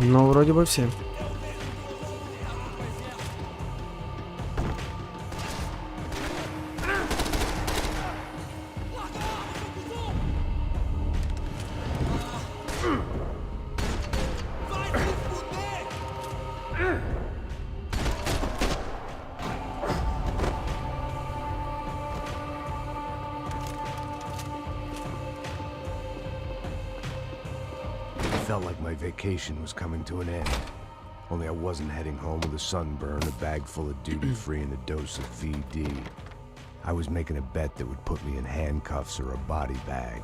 Ну, вроде бы все. Felt like my vacation was coming to an end. Only I wasn't heading home with a sunburn, a bag full of duty-free, and a dose of VD. I was making a bet that would put me in handcuffs or a body bag.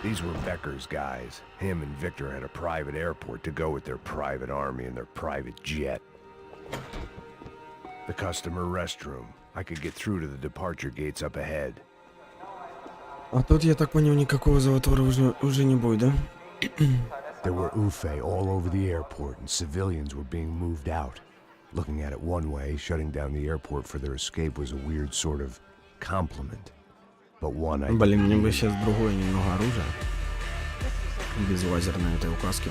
These were Becker's guys. Him and Victor had a private airport to go with their private army and their private jet. The customer restroom. I could get through to the departure gates up ahead. А тут, я так понял, никакого золотого уже не будет, да? There were UFE all over the airport, and civilians were being moved out. Looking at it one way, shutting down the airport for their escape was a weird sort of compliment. But one I... Блин, мне бы сейчас другое немного оружия. Без лазерной этой указки.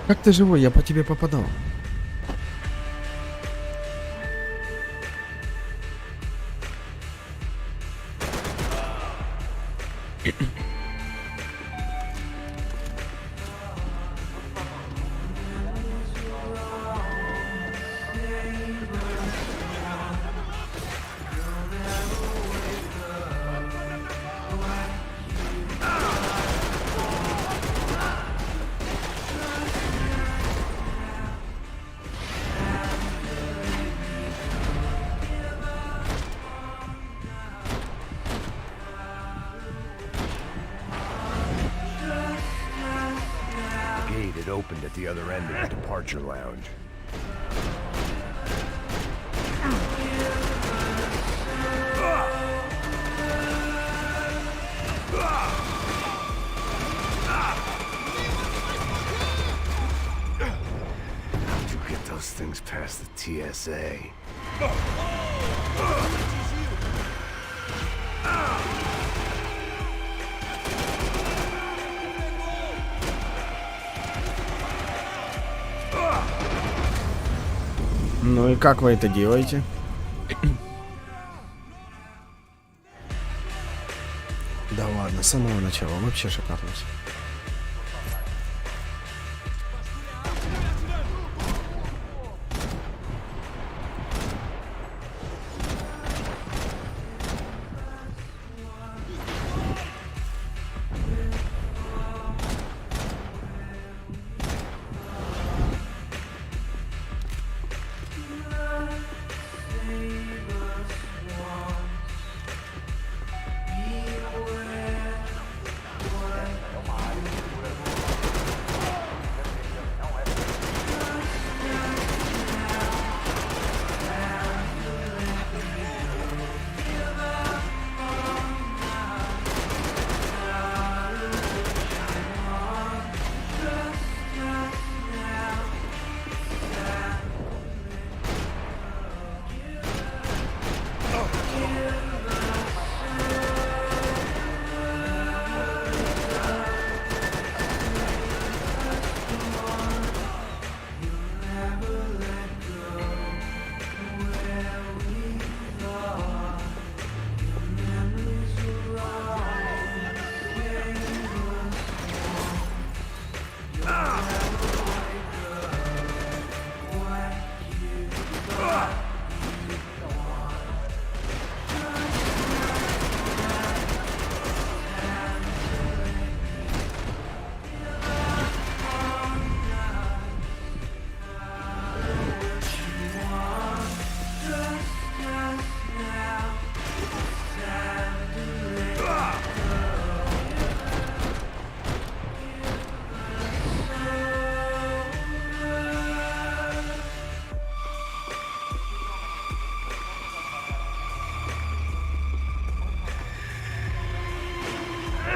Как ты живой? Я по тебе попадал. It opened at the other end of the departure lounge. How'd you get those things past the TSA? Ну и как вы это делаете? Да ладно, с самого начала вообще шикарно.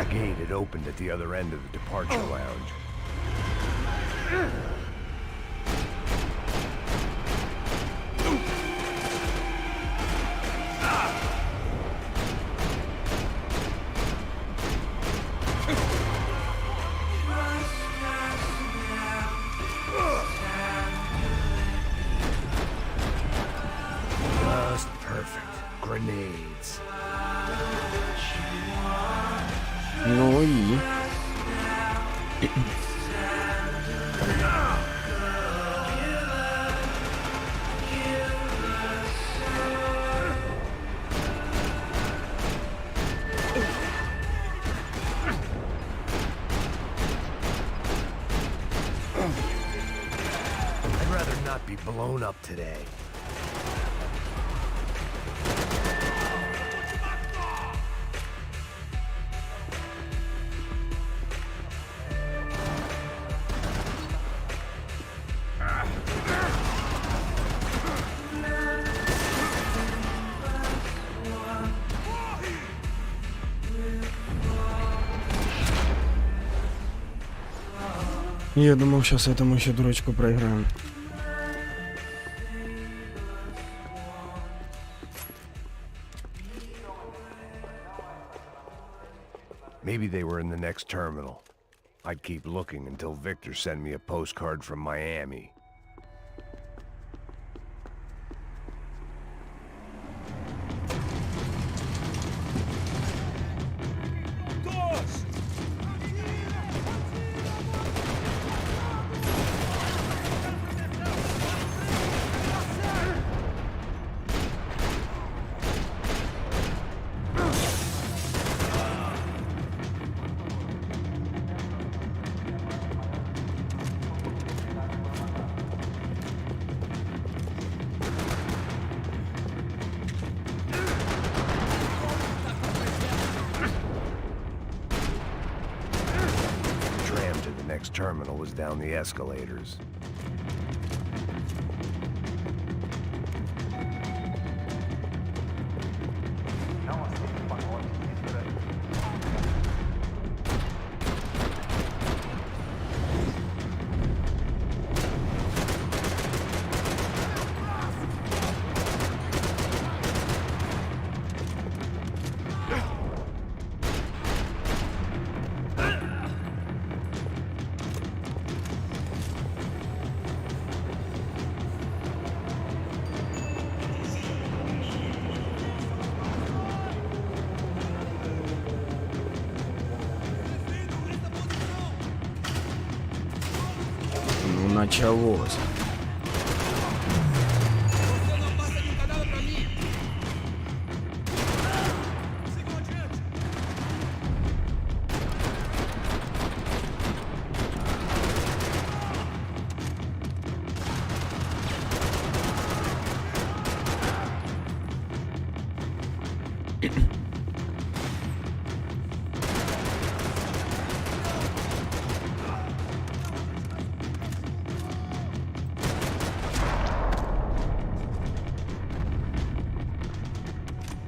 gate had opened at the other end of the departure lounge. Just perfect. Grenades. Ну и... I'd rather not be blown up today. Я думал, сейчас этому еще дурочку проиграем. Maybe they were in the next terminal. I'd keep looking until Victor sent me a postcard from Miami. Next terminal was down the escalators. Началось.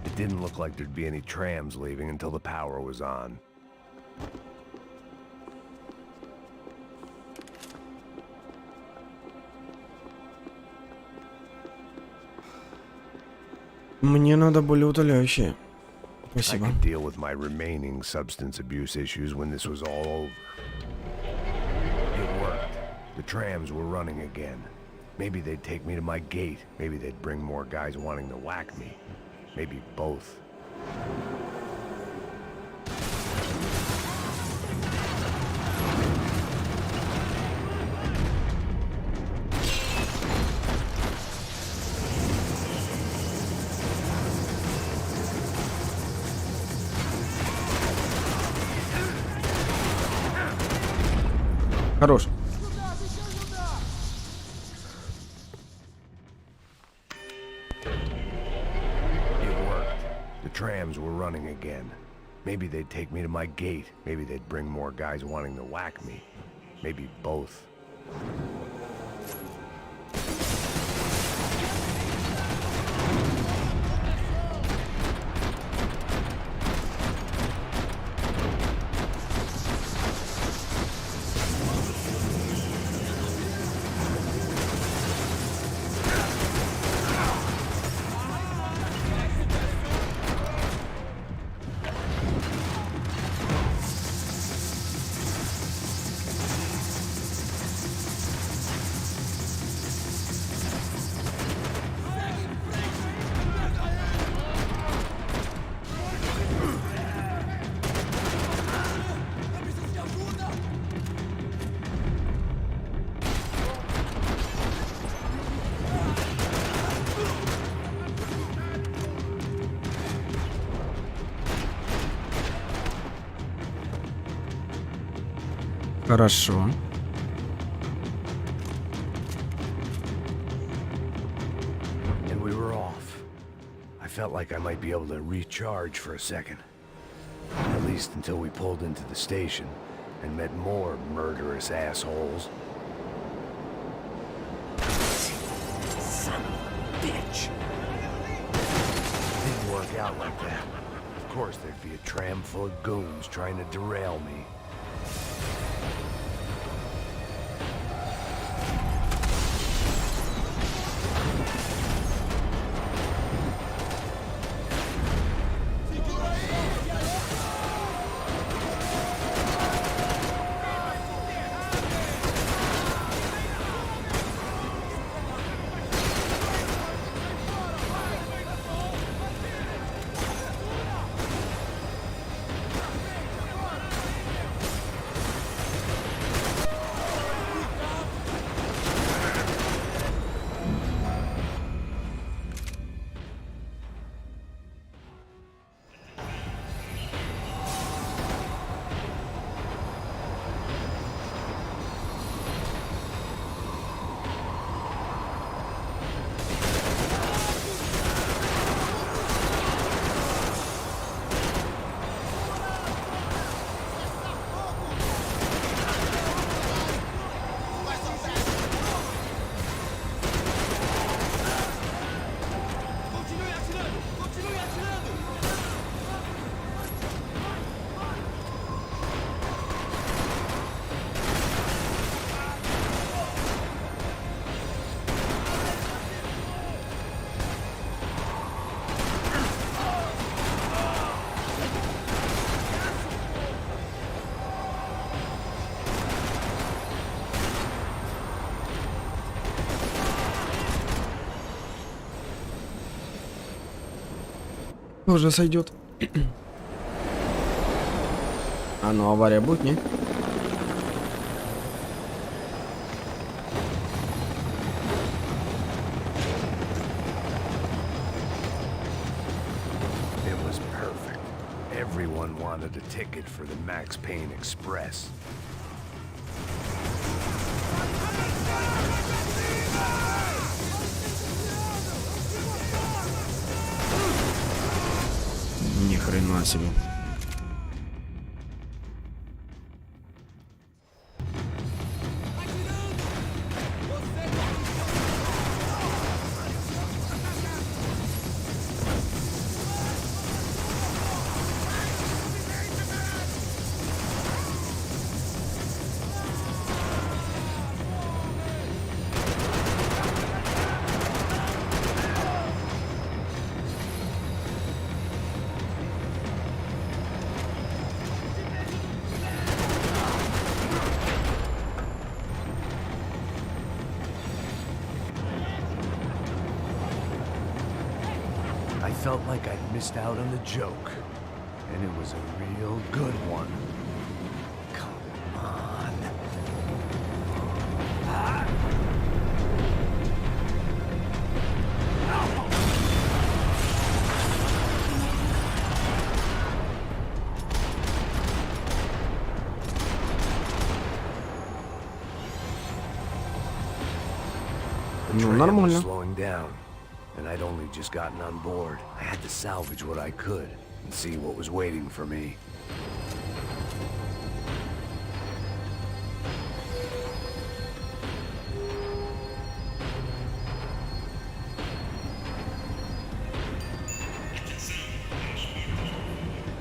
It didn't look like there'd be any trams leaving until the power was on. Мне надо более утоляющее. Спасибо. I could deal with my remaining substance abuse issues when this was all over. It worked. The trams were running again. Maybe they'd take me to my gate. Maybe they'd bring more guys wanting to whack me. Maybe both. Хорош. Trams were running again. Maybe they'd take me to my gate. Maybe they'd bring more guys wanting to whack me. Maybe both. Хорошо. And we were off. I felt like I might be able to recharge for a second. At least until we pulled into the station and met more murderous assholes. Son of a bitch! Didn't work out like that. Of course there'd be a tram full of goons trying to derail me. Тоже сойдет. А ну, авария будет, не? It was perfect. Everyone wanted a ticket for the Max Payne Express. Ни хрена себе. I felt like I'd missed out on the joke, and it was a real good one. Come on. The Ну, tram was нормально. slowing down, and I'd only just gotten on board. I had to salvage what I could and see what was waiting for me.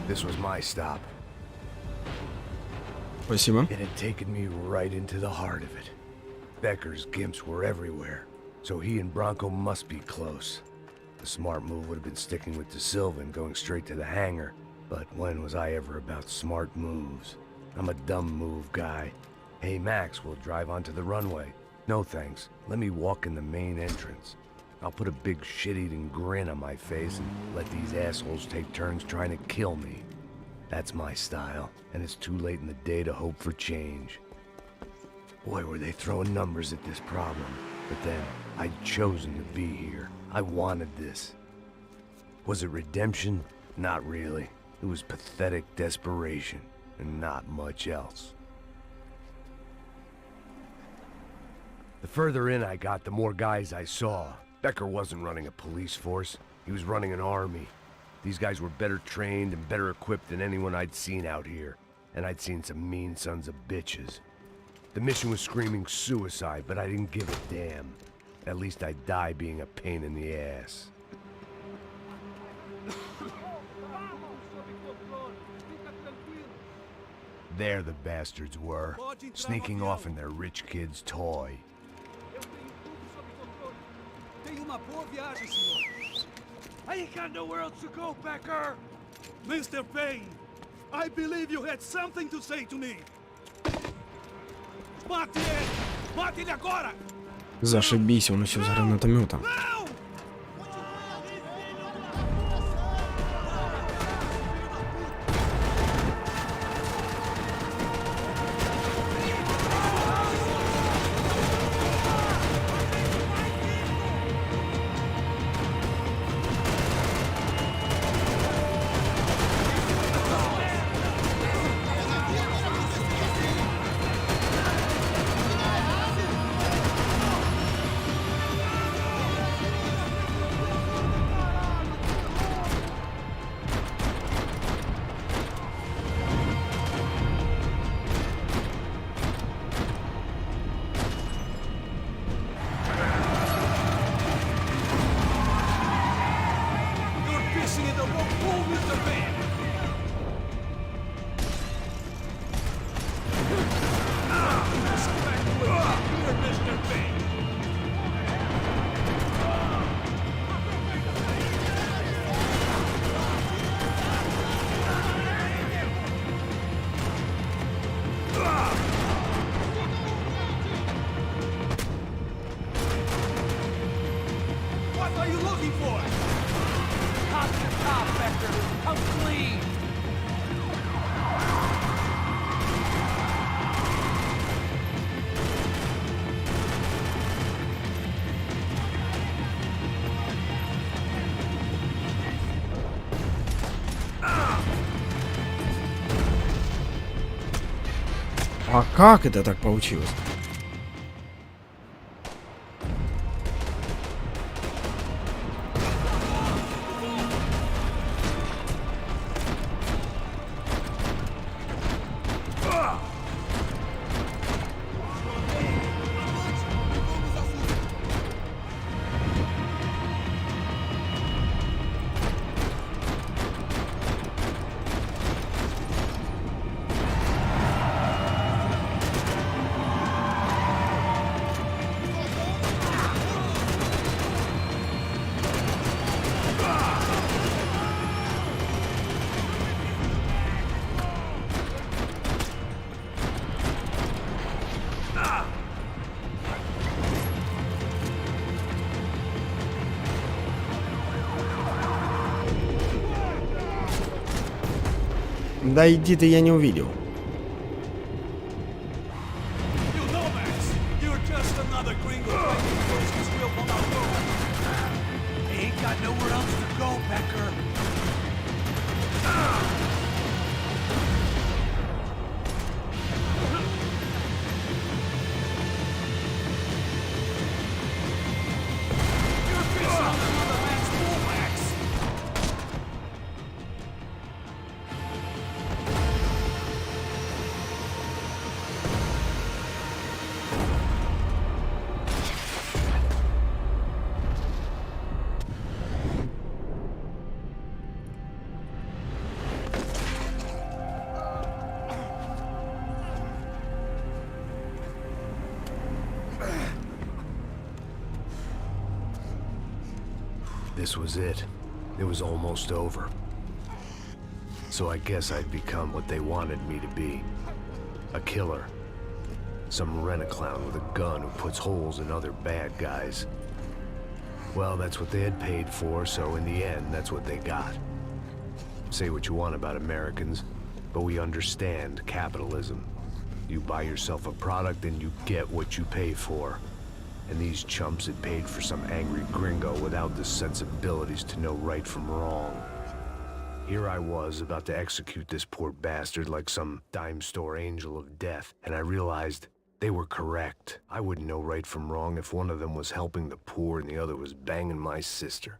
This was my stop. Спасибо. It had taken me right into the heart of it. Becker's gimps were everywhere, so he and Bronco must be close. The smart move would have been sticking with De Silva and going straight to the hangar, but when was I ever about smart moves? I'm a dumb move guy. Hey Max, we'll drive onto the runway. No thanks, let me walk in the main entrance. I'll put a big shit-eating grin on my face and let these assholes take turns trying to kill me. That's my style, and it's too late in the day to hope for change. Boy, were they throwing numbers at this problem. But then, I'd chosen to be here. I wanted this. Was it redemption? Not really. It was pathetic desperation, and not much else. The further in I got, the more guys I saw. Becker wasn't running a police force. He was running an army. These guys were better trained and better equipped than anyone I'd seen out here. And I'd seen some mean sons of bitches. The mission was screaming suicide, but I didn't give a damn. At least I'd die being a pain in the ass. There the bastards were, sneaking off in their rich kid's toy. I ain't got nowhere else to go, Becker! Mr. Payne, I believe you had something to say to me. Mate ele! Mate ele agora! Зашибись, он еще с гранатометом. А как это так получилось? Да иди ты, я не увидел. This was it. It was almost over. So I guess I'd become what they wanted me to be. A killer. Some rent-a-clown with a gun who puts holes in other bad guys. Well, that's what they had paid for, so in the end, that's what they got. Say what you want about Americans, but we understand capitalism. You buy yourself a product and you get what you pay for. And these chumps had paid for some angry gringo without the sensibilities to know right from wrong. Here I was, about to execute this poor bastard like some dime store angel of death, and I realized They were correct. I wouldn't know right from wrong if one of them was helping the poor and the other was banging my sister.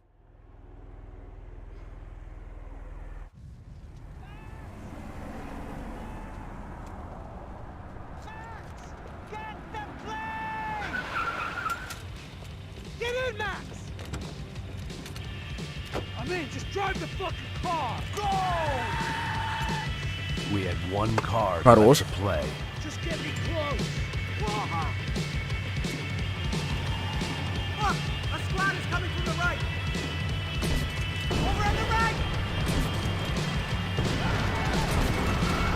Get in, Max! I'm in, just drive the fucking car! Go! We had one car Хорош. to play. Just get me close! Look! A squad is coming from the right! Over on the right!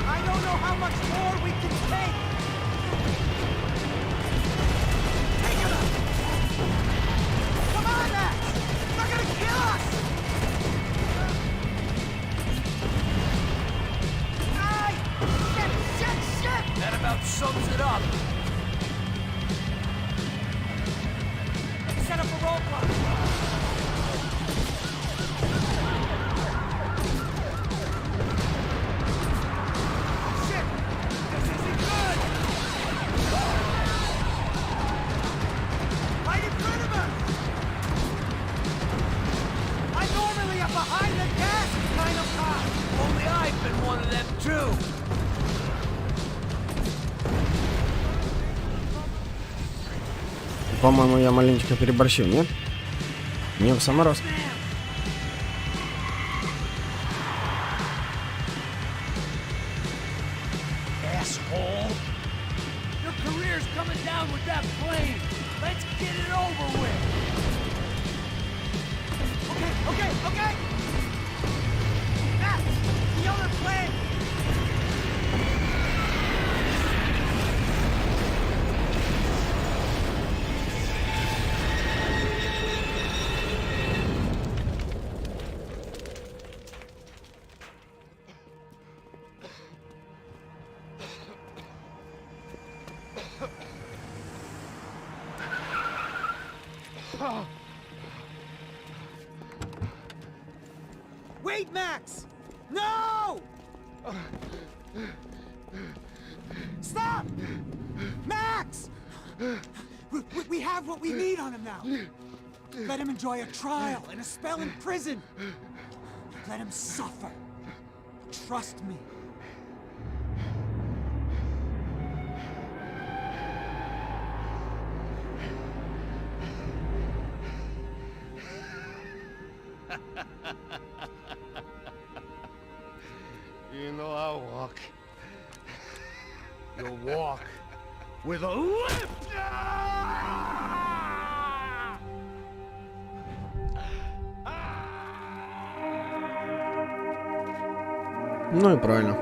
I don't know how much more we can take! Take it up! Come on, Max! They're gonna kill us! Hey! Shit! That about sums it up. Set up a roadblock. Shit! This isn't good! Right in front of us! I'm normally a behind the gas kind of cop. Only I've been one of them too. По-моему, я маленечко переборщил, нет? Не, в самый раз. Asshole! Your career's coming down with that plane. Let's get it over with. Okay. Max, the other plane. Wait, Max! No! Stop! Max! We have what we need on him now. Let him enjoy a trial and a spell in prison. Let him suffer. Trust me. You know I'll walk. You'll walk with a limp. Ну и правильно.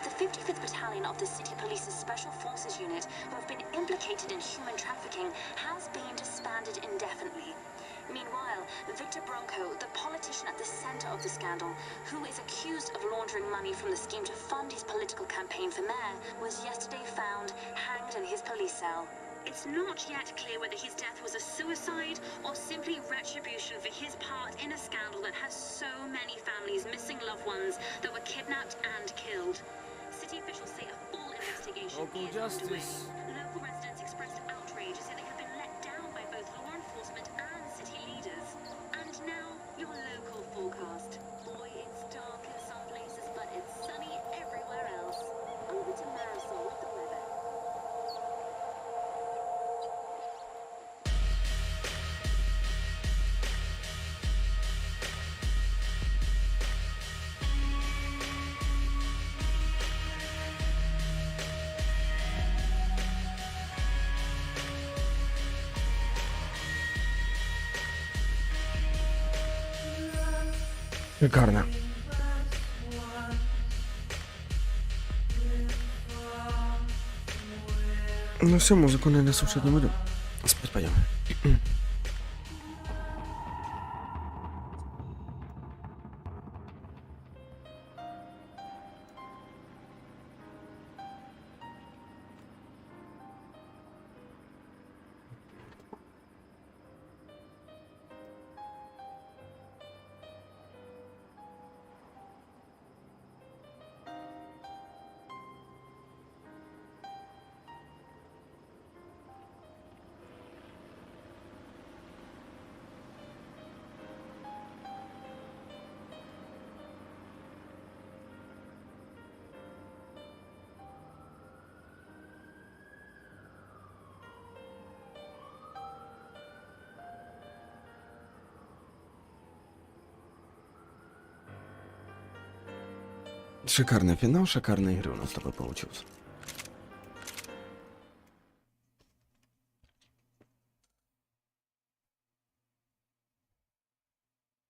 The 55th Battalion of the City Police's Special Forces Unit, who have been implicated in human trafficking, has been disbanded indefinitely. Meanwhile, Victor Bronco, the politician at the center of the scandal, who is accused of laundering money from the scheme to fund his political campaign for mayor, was yesterday found hanged in his police cell. It's not yet clear whether his death was a suicide or simply retribution for his part in a scandal that has so many families missing loved ones that were kidnapped and killed. City officials say a full investigation is underway. Local residents expressed outrage, saying they have been let down by both law enforcement and city leaders. And now, your local forecast. Boy, it's dark in some places, but it's sunny everywhere else. Over to Marisol with the weather. Шикарно. Ну все, музыку, наверное, слушать не буду. Спать пойдем. шикарный финал, шикарная игра у нас с тобой получился.